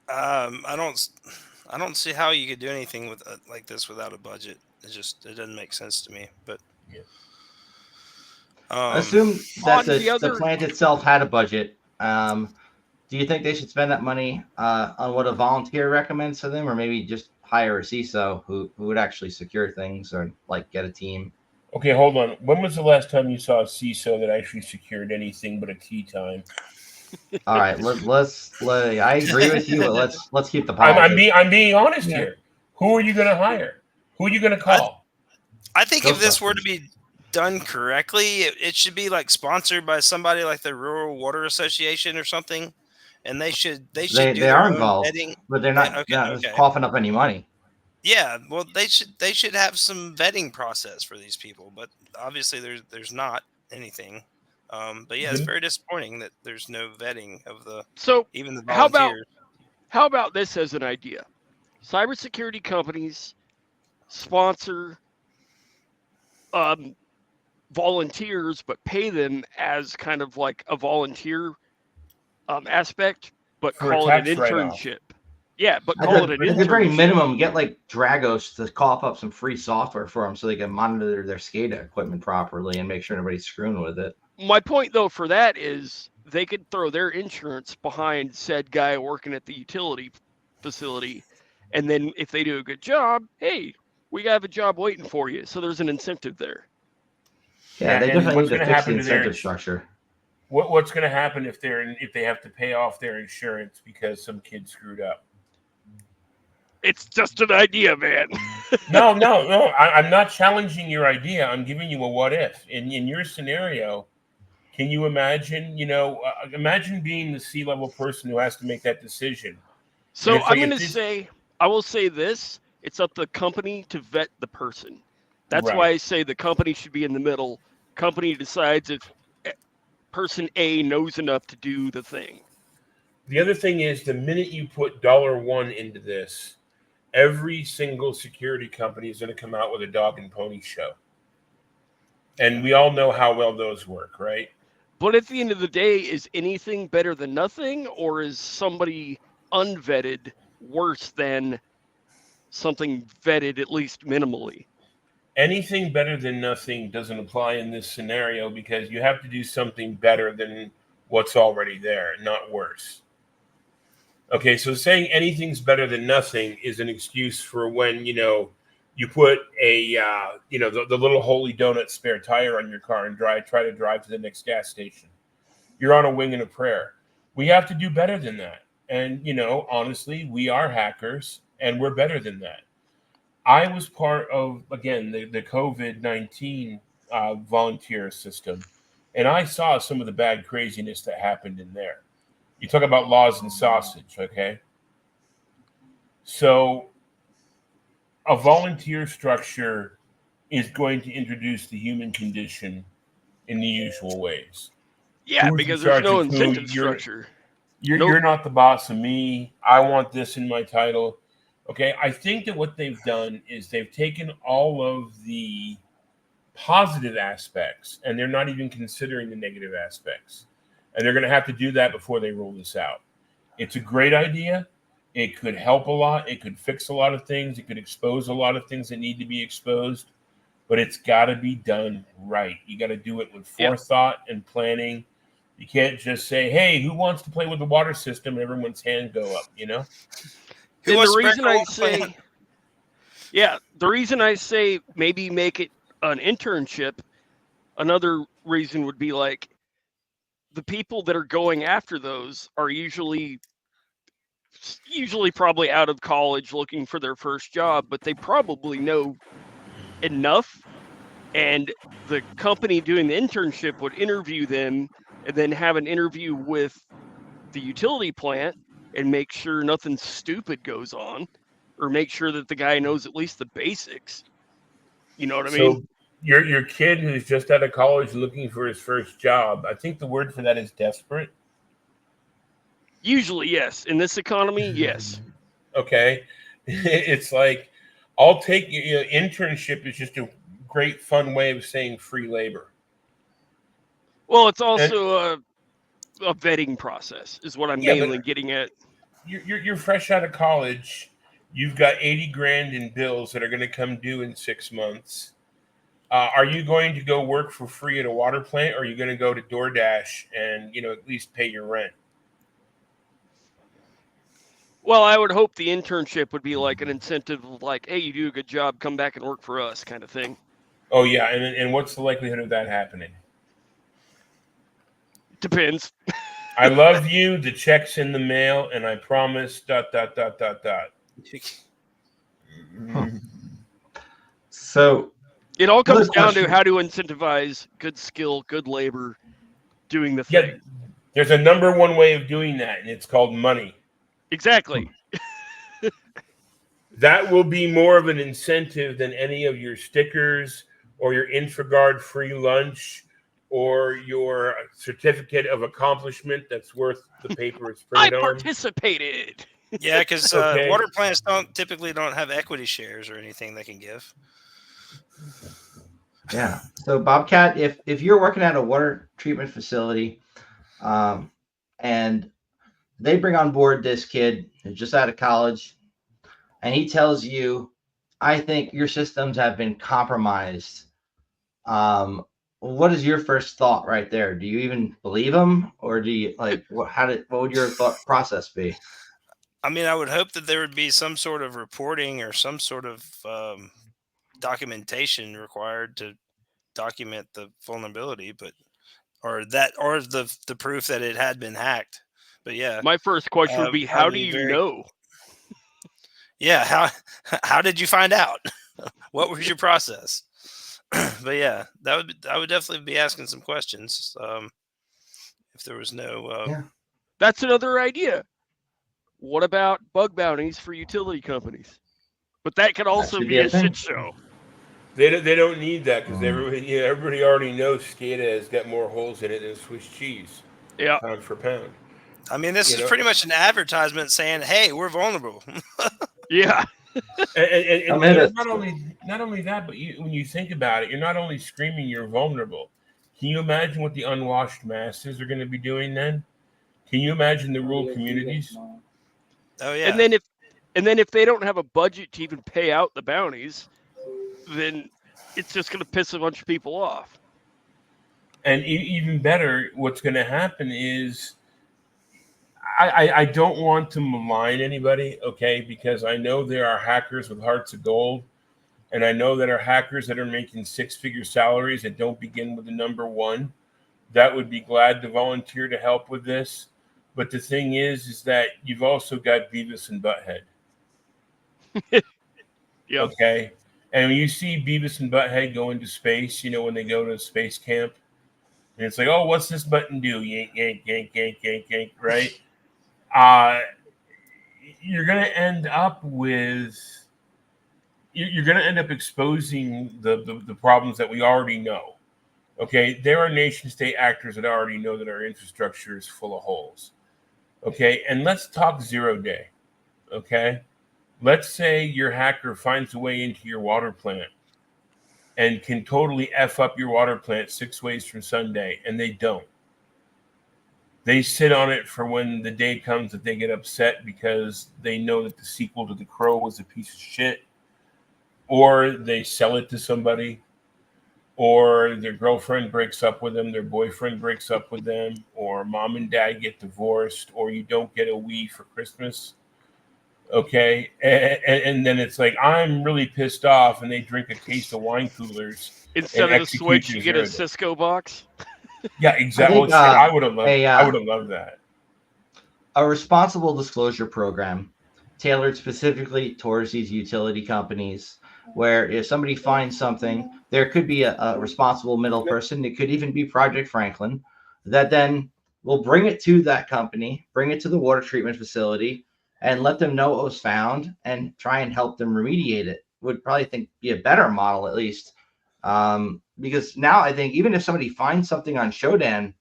I don't see how you could do anything with like this without a budget. It doesn't make sense to me. But Assume that on the the other- plant itself had a budget. Do you think they should spend that money on what a volunteer recommends to them, or maybe just hire a CISO who would actually secure things, or like get a team? Okay, hold on. When was the last time you saw a CISO that actually secured anything but a tea time? All right, let's. I agree with you, but let's keep the politics. I'm being honest here. Who are you going to hire? Who are you going to call? I think if this were to be done correctly, it should be like sponsored by somebody like the Rural Water Association or something, and they should do They their are own involved, vetting. but they're not, coughing up any money. Yeah, well, they should have some vetting process for these people, but obviously there's not anything. But yeah, it's very disappointing that there's no vetting of even the volunteers. How about this as an idea? Cybersecurity companies sponsor volunteers, but pay them as kind of like a volunteer aspect, but For a call it an tax write-off. internship. Yeah, but At call it an the very internship. minimum, get like Dragos to cough up some free software for them so they can monitor their SCADA equipment properly and make sure nobody's screwing with it. My point, though, for that is they could throw their insurance behind said guy working at the utility facility. And then if they do a good job, hey, we have a job waiting for you. So there's an incentive there. Yeah, they and definitely what's need to gonna fix the happen to their incentive structure. What's going to happen if they have to pay off their insurance because some kid screwed up? It's just an idea, man. No. I'm not challenging your idea. I'm giving you a what if. In your scenario, can you imagine? Imagine being the C-level person who has to make that decision. So And if I'm they- going if to this- say, I will say this. It's up to the company to vet the person. That's Right. why I say the company should be in the middle. Company decides if person A knows enough to do the thing. The other thing is, the minute you put $1 into this, every single security company is going to come out with a dog and pony show. And we all know how well those work, right? But at the end of the day, is anything better than nothing, or is somebody unvetted worse than something vetted at least minimally? Anything better than nothing doesn't apply in this scenario because you have to do something better than what's already there, not worse. Okay, so saying anything's better than nothing is an excuse for when, you put a, the little holy donut spare tire on your car and try to drive to the next gas station. You're on a wing and a prayer. We have to do better than that. And, honestly, we are hackers and we're better than that. I was part of, again, the COVID-19 volunteer system, and I saw some of the bad craziness that happened in there. You talk about laws and sausage, okay? So a volunteer structure is going to introduce the human condition in the usual ways. Yeah, Who's because in there's charge no of who? incentive structure. You're not the boss of me. I want this in my title. Okay, I think that what they've done is they've taken all of the positive aspects and they're not even considering the negative aspects. And they're going to have to do that before they roll this out. It's a great idea. It could help a lot. It could fix a lot of things. It could expose a lot of things that need to be exposed. But it's got to be done right. You got to do it with forethought and planning. You can't just say, hey, who wants to play with the water system? And everyone's hand go up, Who And wants the to reason break our I water say, plant? the reason I say maybe make it an internship, another reason would be like the people that are going after those are usually probably out of college looking for their first job, but they probably know enough, and the company doing the internship would interview them and then have an interview with the utility plant and make sure nothing stupid goes on, or make sure that the guy knows at least the basics. You know what I mean? So your kid who's just out of college looking for his first job, I think the word for that is desperate. Usually, yes. In this economy, yes. Okay. It's like, I'll take internship is just a great fun way of saying free labor. Well, it's also a vetting process is what I'm mainly but getting at. You're fresh out of college. You've got 80 grand in bills that are going to come due in 6 months. Are you going to go work for free at a water plant, or are you going to go to DoorDash and, at least pay your rent? Well, I would hope the internship would be like an incentive of like, hey, you do a good job, come back and work for us kind of thing. Oh, yeah. And what's the likelihood of that happening? Depends. I love you. The check's in the mail, and I promise ... So it all comes another down to question. how to incentivize good skill, good labor, doing the Yeah, thing. there's a number one way of doing that, and it's called money. Exactly. That will be more of an incentive than any of your stickers or your InfraGard free lunch or your certificate of accomplishment that's worth the paper it's I printed on. participated. Yeah, because Okay. water plants typically don't have equity shares or anything they can give. Yeah. So Bobcat, if you're working at a water treatment facility, and they bring on board this kid who's just out of college, and he tells you, I think your systems have been compromised. What is your first thought right there? Do you even believe him, or do you what would your thought process be? I mean, I would hope that there would be some sort of reporting or some sort of documentation required to document the vulnerability, or the proof that it had been hacked. But yeah, My first question would be, how do you know? Yeah, how did you find out? What was your process? But yeah, I would definitely be asking some questions if there was no. Yeah. That's another idea. What about bug bounties for utility companies? But that could also should be be a a thing. shit show. They don't need that because everybody already knows SCADA has got more holes in it than Swiss cheese. Yeah. Pound for pound. I mean, this is pretty much an advertisement saying, "Hey, we're vulnerable." Yeah. And hit us. not only that, but when you think about it, you're not only screaming you're vulnerable. Can you imagine what the unwashed masses are going to be doing then? Can you imagine the rural communities? Oh yeah. And then if they don't have a budget to even pay out the bounties, then it's just going to piss a bunch of people off. And even better, what's going to happen is, I don't want to malign anybody, okay? Because I know there are hackers with hearts of gold, and I know that are hackers that are making six-figure salaries that don't begin with the number 1. That would be glad to volunteer to help with this. But the thing is that you've also got Beavis and Butthead. Yeah. Okay. And when you see Beavis and Butthead go into space, when they go to space camp, and it's like, oh, what's this button do? Yank, yank, yank, yank, yank, yank, right? You're going to end up exposing the problems that we already know. Okay, there are nation-state actors that already know that our infrastructure is full of holes. Okay, and let's talk 0 day. Okay, let's say your hacker finds a way into your water plant and can totally F up your water plant 6 ways from Sunday, and they don't. They sit on it for when the day comes that they get upset because they know that the sequel to The Crow was a piece of shit, or they sell it to somebody, or their girlfriend breaks up with them, their boyfriend breaks up with them, or mom and dad get divorced, or you don't get a Wii for Christmas. Okay, and then it's like, I'm really pissed off, and they drink a case of wine coolers. Instead of the Switch, you get a Cisco box. Yeah, exactly. I would have loved that. A responsible disclosure program tailored specifically towards these utility companies, where if somebody finds something, there could be a responsible middle person. It could even be Project Franklin that then will bring it to that company, bring it to the water treatment facility, and let them know what was found and try and help them remediate it. Would probably be a better model, at least. Because now I think even if somebody finds something on Shodan,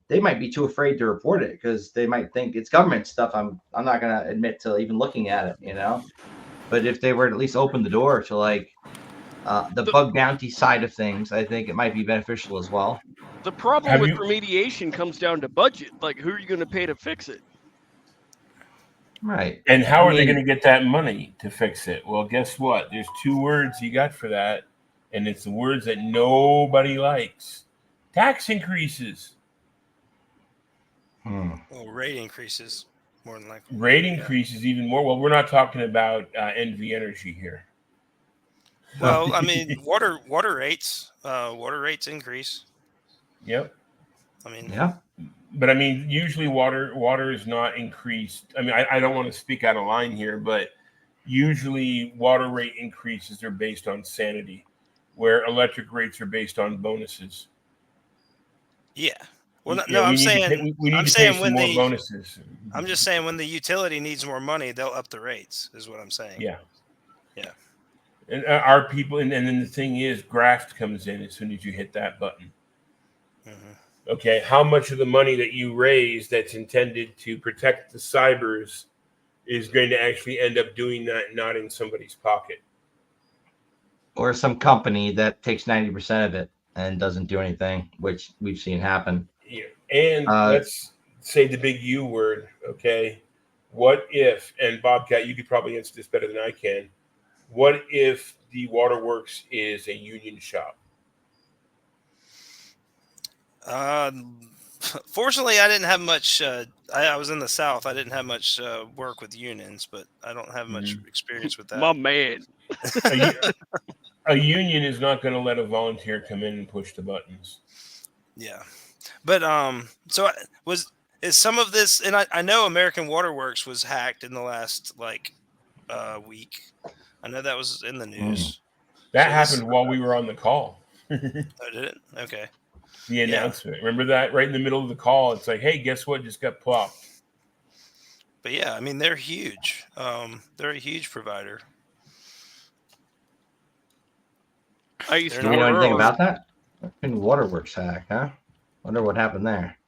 they might be too afraid to report it because they might think it's government stuff. I'm not going to admit to even looking at it, But if they were to at least open the door to the bug bounty side of things, I think it might be beneficial as well. The problem with remediation comes down to budget. Like, who are you going to pay to fix it? Right. And how are they going to get that money to fix it? Well, guess what? There's 2 words you got for that, and it's the words that nobody likes. Tax increases. Well, rate increases, more than likely. Rate increases even more. Well, we're not talking about NV Energy here. Well, I mean, water rates increase. Yep. I mean, yeah. But I mean, usually water is not increased. I mean, I don't want to speak out of line here, but usually water rate increases are based on sanity, where electric rates are based on bonuses. Yeah. Well, I'm saying when the bonuses. I'm just saying when the utility needs more money, they'll up the rates. Is what I'm saying. Yeah. Yeah. And our people, and then the thing is, graft comes in as soon as you hit that button. Mm-hmm. Okay, how much of the money that you raise that's intended to protect the cybers is going to actually end up doing that, not in somebody's pocket? Or some company that takes 90% of it and doesn't do anything, which we've seen happen. Yeah. And let's say the big U word, okay? What if, and Bobcat, you could probably answer this better than I can, what if the waterworks is a union shop? Fortunately, I didn't have much. I was in the South. I didn't have much work with unions, but I don't have much experience with that. My man. A union is not going to let a volunteer come in and push the buttons. Yeah, but is some of this, and I know American Waterworks was hacked in the last week. I know that was in the news. That happened while we were on the call. Oh, did it? Okay. The announcement. Yeah. Remember that right in the middle of the call? It's like, hey, guess what? Just got plopped. But yeah, I mean, they're huge. They're a huge provider. Do you know anything about that? Waterworks hack, huh? Wonder what happened there.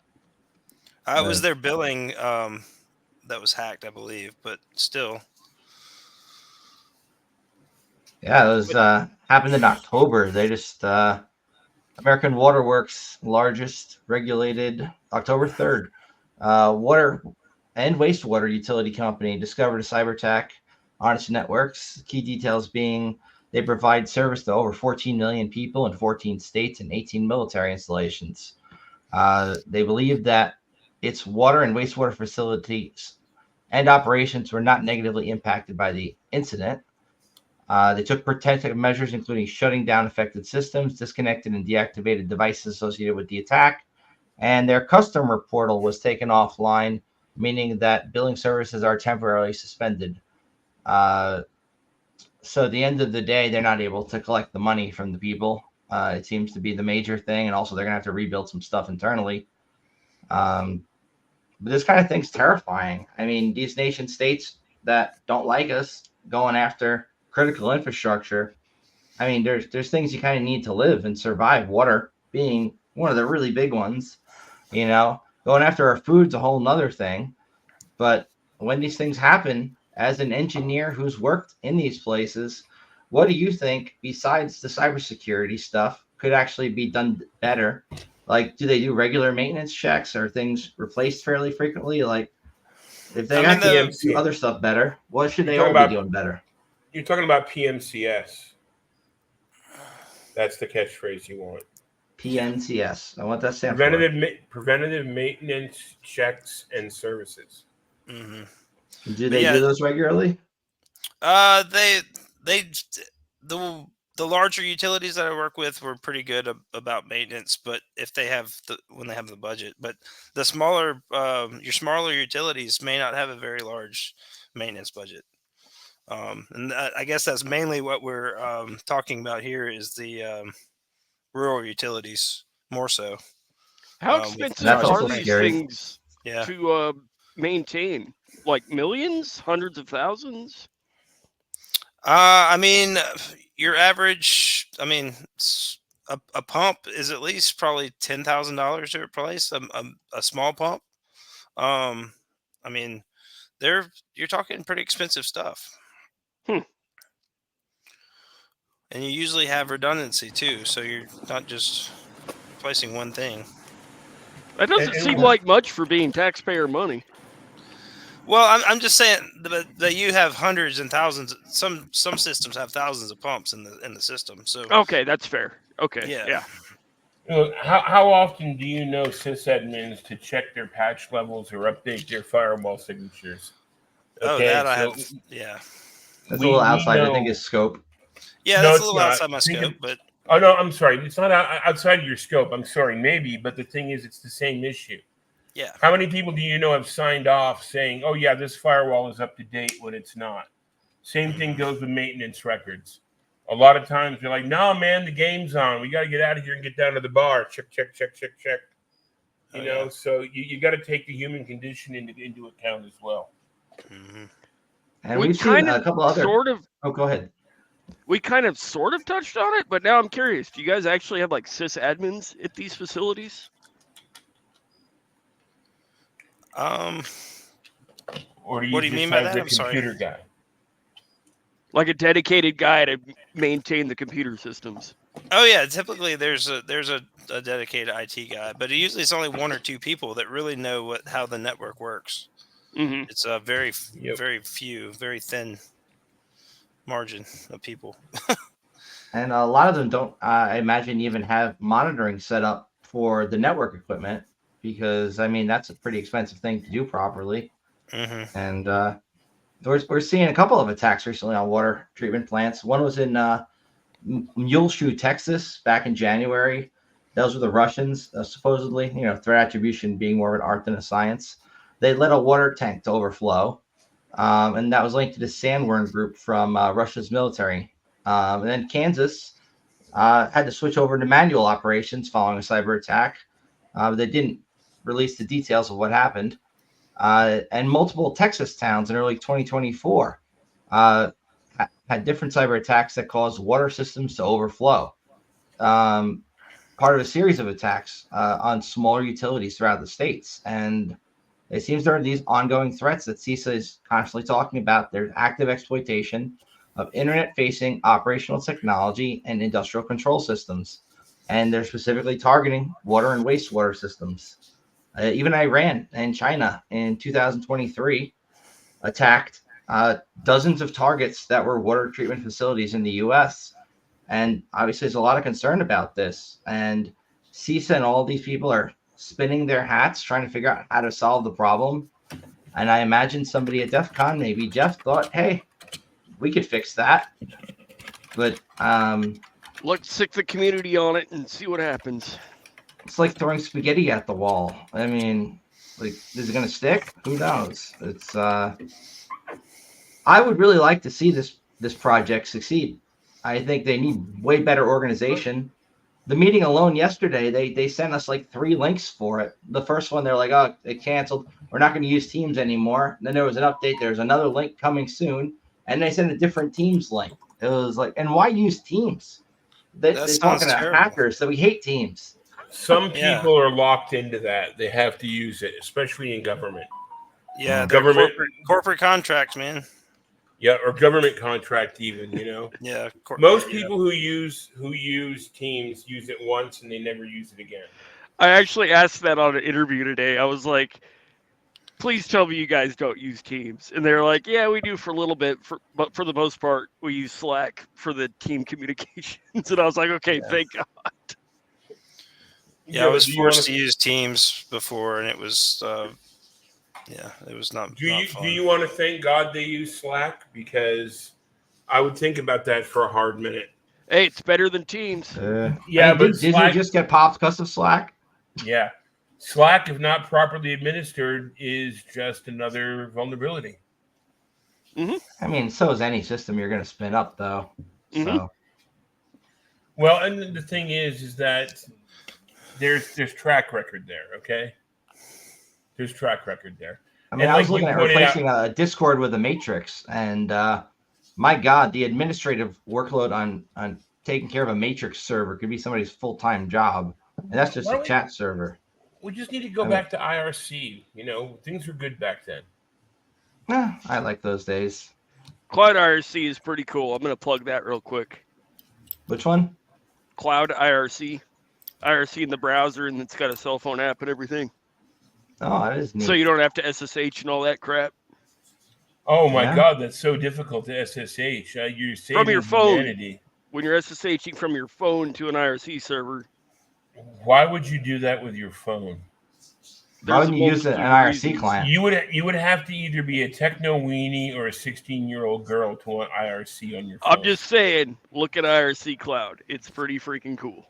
It was their billing that was hacked, I believe, but still. Yeah, it was happened in October. They just American Waterworks, largest regulated, October 3rd, water and wastewater utility company discovered a cyber attack on its networks. Key details being they provide service to over 14 million people in 14 states and 18 military installations. They believe that its water and wastewater facilities and operations were not negatively impacted by the incident. They took protective measures, including shutting down affected systems, disconnected and deactivated devices associated with the attack, and their customer portal was taken offline, meaning that billing services are temporarily suspended. So at the end of the day, they're not able to collect the money from the people. It seems to be the major thing, and also they're gonna have to rebuild some stuff internally. But this kind of thing's terrifying. I mean, these nation states that don't like us going after critical infrastructure. I mean, there's things you kind of need to live and survive. Water being one of the really big ones. You know, going after our food's a whole nother thing. But when these things happen, as an engineer who's worked in these places, what do you think, besides the cybersecurity stuff, could actually be done better? Like, do they do regular maintenance checks? Are things replaced fairly frequently? Like, if they have to do other stuff better, what should they all be doing better? You're talking about PMCS. That's the catchphrase you want. PNCS. I want that stand preventative maintenance checks and services. Mm-hmm. Do they do those regularly? The larger utilities that I work with were pretty good about maintenance, but when they have the budget, but the smaller, your smaller utilities may not have a very large maintenance budget. And I guess that's mainly what we're talking about here is the rural utilities more so. How expensive are these things to maintain? Like millions, hundreds of thousands? I mean, your average, I mean, a pump is at least probably $10,000 to replace a small pump. I mean, you're talking pretty expensive stuff. And you usually have redundancy too, so you're not just replacing one thing. That doesn't seem like much for being taxpayer money. Well, I'm just saying that you have hundreds and thousands. Some systems have thousands of pumps in the system. So okay, that's fair. Okay, yeah. How often do you know sysadmins to check their patch levels or update their firewall signatures? Okay, I have. Yeah, that's a little outside. I think is scope. Yeah, that's a little outside my scope, but. Oh no, I'm sorry. It's not outside of your scope. I'm sorry, maybe, but the thing is, it's the same issue. Yeah. How many people do you know have signed off saying, "Oh yeah, this firewall is up to date," when it's not? Same thing goes with maintenance records. A lot of times they're like, "No, man, the game's on. We got to get out of here and get down to the bar. Check. You know, so you got to take the human condition into account as well. Mm-hmm. And we've seen a couple other. Oh, go ahead. We kind of sort of touched on it, but now I'm curious. Do you guys actually have like sysadmins at these facilities? Or do you what do you mean by that? I'm sorry. Computer guy. Like a dedicated guy to maintain the computer systems. Oh yeah, typically there's a dedicated IT guy, but usually it's only one or two people that really know how the network works. Mm-hmm. It's a very very thin margin of people. And a lot of them don't, I imagine, even have monitoring set up for the network equipment, because I mean that's a pretty expensive thing to do properly. Mm-hmm. And we're seeing a couple of attacks recently on water treatment plants. One was in Muleshoe, Texas, back in January. Those were the Russians, supposedly. You know, threat attribution being more of an art than a science. They let a water tank to overflow, and that was linked to the Sandworm group from Russia's military. And then Kansas had to switch over to manual operations following a cyber attack. They didn't release the details of what happened. And multiple Texas towns in early 2024 had different cyber attacks that caused water systems to overflow. Part of a series of attacks on smaller utilities throughout the states. And it seems there are these ongoing threats that CISA is constantly talking about. There's active exploitation of internet-facing operational technology and industrial control systems. And they're specifically targeting water and wastewater systems. Even Iran and China in 2023 attacked dozens of targets that were water treatment facilities in the U.S. And obviously, there's a lot of concern about this. And CISA and all these people are spinning their hats, trying to figure out how to solve the problem. And I imagine somebody at DEF CON, maybe Jeff, thought, hey, we could fix that. But Let's stick the community on it and see what happens. it's like throwing spaghetti at the wall. I mean, like, is it going to stick? Who knows? It's I would really like to see this project succeed. I think they need way better organization. The meeting alone yesterday, they sent us like 3 links for it. The first one, they're like, oh, it canceled. We're not going to use Teams anymore. And then there was an update. There's another link coming soon. And they sent a different Teams link. It was like, and why use Teams? They're talking to hackers, so we hate Teams. Some people are locked into that. They have to use it, especially in government. Yeah, government corporate contracts, man. Yeah, or government contract even, you know. Yeah. Most people who use Teams use it once and they never use it again. I actually asked that on an interview today. I was like, please tell me you guys don't use Teams. And they're like, yeah, we do for a little bit, but for the most part, we use Slack for the team communications. And I was like, okay, thank God. Yeah, I was forced to use Teams before, and it was, it was not. Do you want to thank God they use Slack? Because I would think about that for a hard minute. Hey, it's better than Teams. Yeah, but did you just get popped because of Slack? Yeah. Slack, if not properly administered, is just another vulnerability. Mm-hmm. I mean, so is any system you're going to spin up, though. Mm-hmm. So. Well, and the thing is that there's track record there, okay? There's track record there. I mean, I was looking at replacing a Discord with a Matrix, and my God, the administrative workload on taking care of a Matrix server could be somebody's full-time job, and that's just a chat server. We just need to go back to IRC. You know, things were good back then. Yeah, I like those days. Cloud IRC is pretty cool. I'm going to plug that real quick. Which one? Cloud IRC. IRC in the browser, and it's got a cell phone app and everything. Oh, that is neat. So you don't have to SSH and all that crap. Oh my God, that's so difficult to SSH. You're saving from your phone. humanity. When you're SSHing from your phone to an IRC server. Why would you do that with your phone? Why wouldn't you use an IRC client? You would have to either be a techno weenie or a 16-year-old girl to want IRC on your phone. I'm just saying, look at IRC Cloud. It's pretty freaking cool.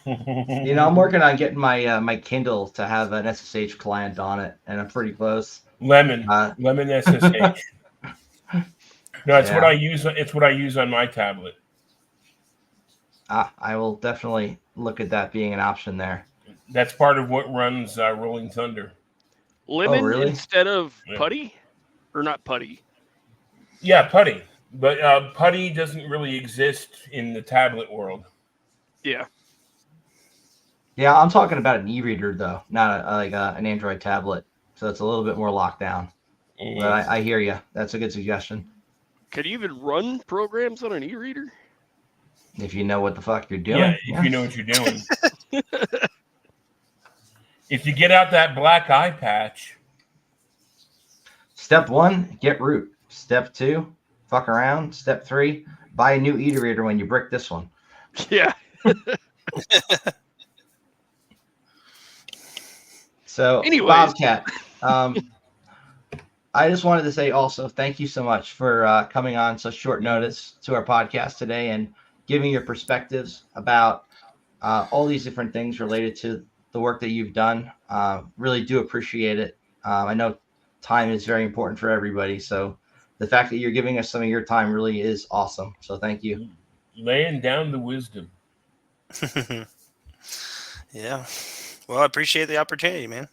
You know, I'm working on getting my Kindle to have an SSH client on it, and I'm pretty close. Lemon SSH. No, it's what I use. It's what I use on my tablet. I will definitely look at that being an option there. That's part of what runs Rolling Thunder. Lemon instead of Putty? Or not Putty? Yeah, Putty. But Putty doesn't really exist in the tablet world. Yeah. Yeah, I'm talking about an e-reader, though, not an Android tablet. So it's a little bit more locked down. Mm-hmm. But I hear you. That's a good suggestion. Can you even run programs on an e-reader? If you know what the fuck you're doing. Yeah, if you know what you're doing. If you get out that black eye patch. Step 1, get root. Step 2, fuck around. Step 3, buy a new e-reader when you brick this one. Yeah. So, anyways. Bobcat, I just wanted to say also thank you so much for coming on such short notice to our podcast today and giving your perspectives about all these different things related to the work that you've done. Really do appreciate it. I know time is very important for everybody, so the fact that you're giving us some of your time really is awesome. So thank you. Laying down the wisdom. Yeah. Well, I appreciate the opportunity, man.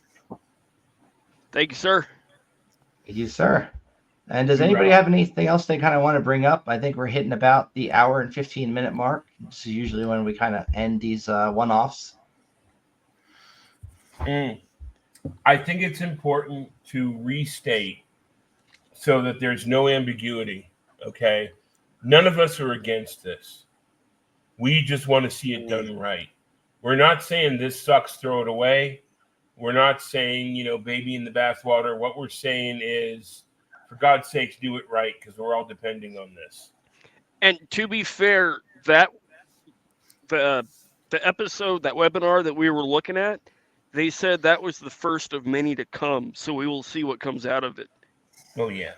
Thank you, sir. Thank you, sir. And does anybody have anything else they kind of want to bring up? I think we're hitting about the hour and 15-minute mark. This is usually when we kind of end these one-offs. I think it's important to restate so that there's no ambiguity, okay? None of us are against this. We just want to see it done right. We're not saying this sucks, throw it away. We're not saying, baby in the bathwater. What we're saying is, for God's sakes, do it right, because we're all depending on this. And to be fair, that the episode, that webinar that we were looking at, They said that was the first of many to come, so we will see what comes out of it. Oh, yeah.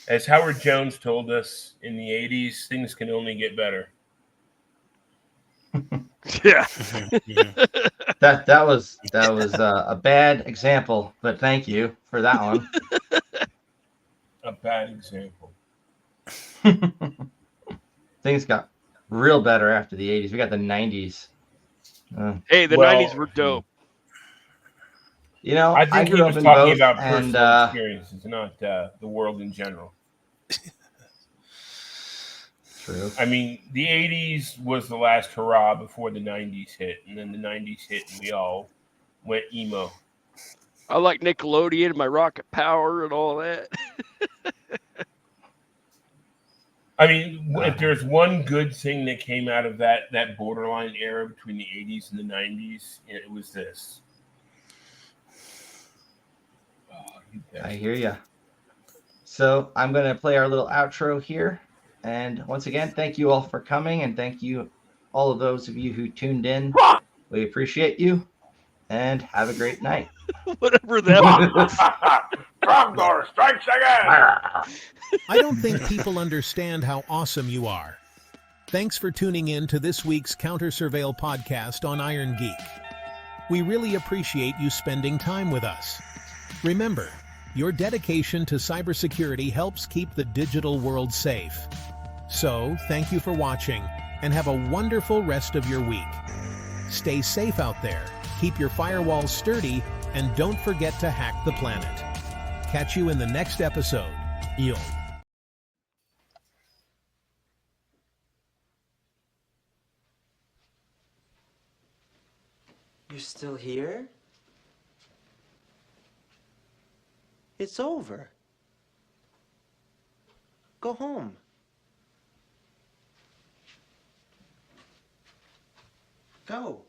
As Howard Jones told us in the 80s, things can only get better. Yeah. That was a bad example, but thank you for that one. A bad example. Things got real better after the 80s. We got the 90s. Hey, the Well, 90s were dope. You know, I think he grew was up in talking both, about and personal experiences, not the world in general. true. I mean, the 80s was the last hurrah before the 90s hit, and then the 90s hit, and we all went emo. I like Nickelodeon, my Rocket Power, and all that. I mean, if there's one good thing that came out of that borderline era between the 80s and the 90s, it was this. I hear you. So I'm going to play our little outro here. And once again, thank you all for coming. And thank you, all of those of you who tuned in. We appreciate you. And have a great night. Whatever that was. Trogdor strikes again! I don't think people understand how awesome you are. Thanks for tuning in to this week's Counter Surveil podcast on Iron Geek. We really appreciate you spending time with us. Remember, your dedication to cybersecurity helps keep the digital world safe. So, thank you for watching, and have a wonderful rest of your week. Stay safe out there, keep your firewalls sturdy, and don't forget to hack the planet. Catch you in the next episode. Yo. You're still here? It's over. Go home. Go.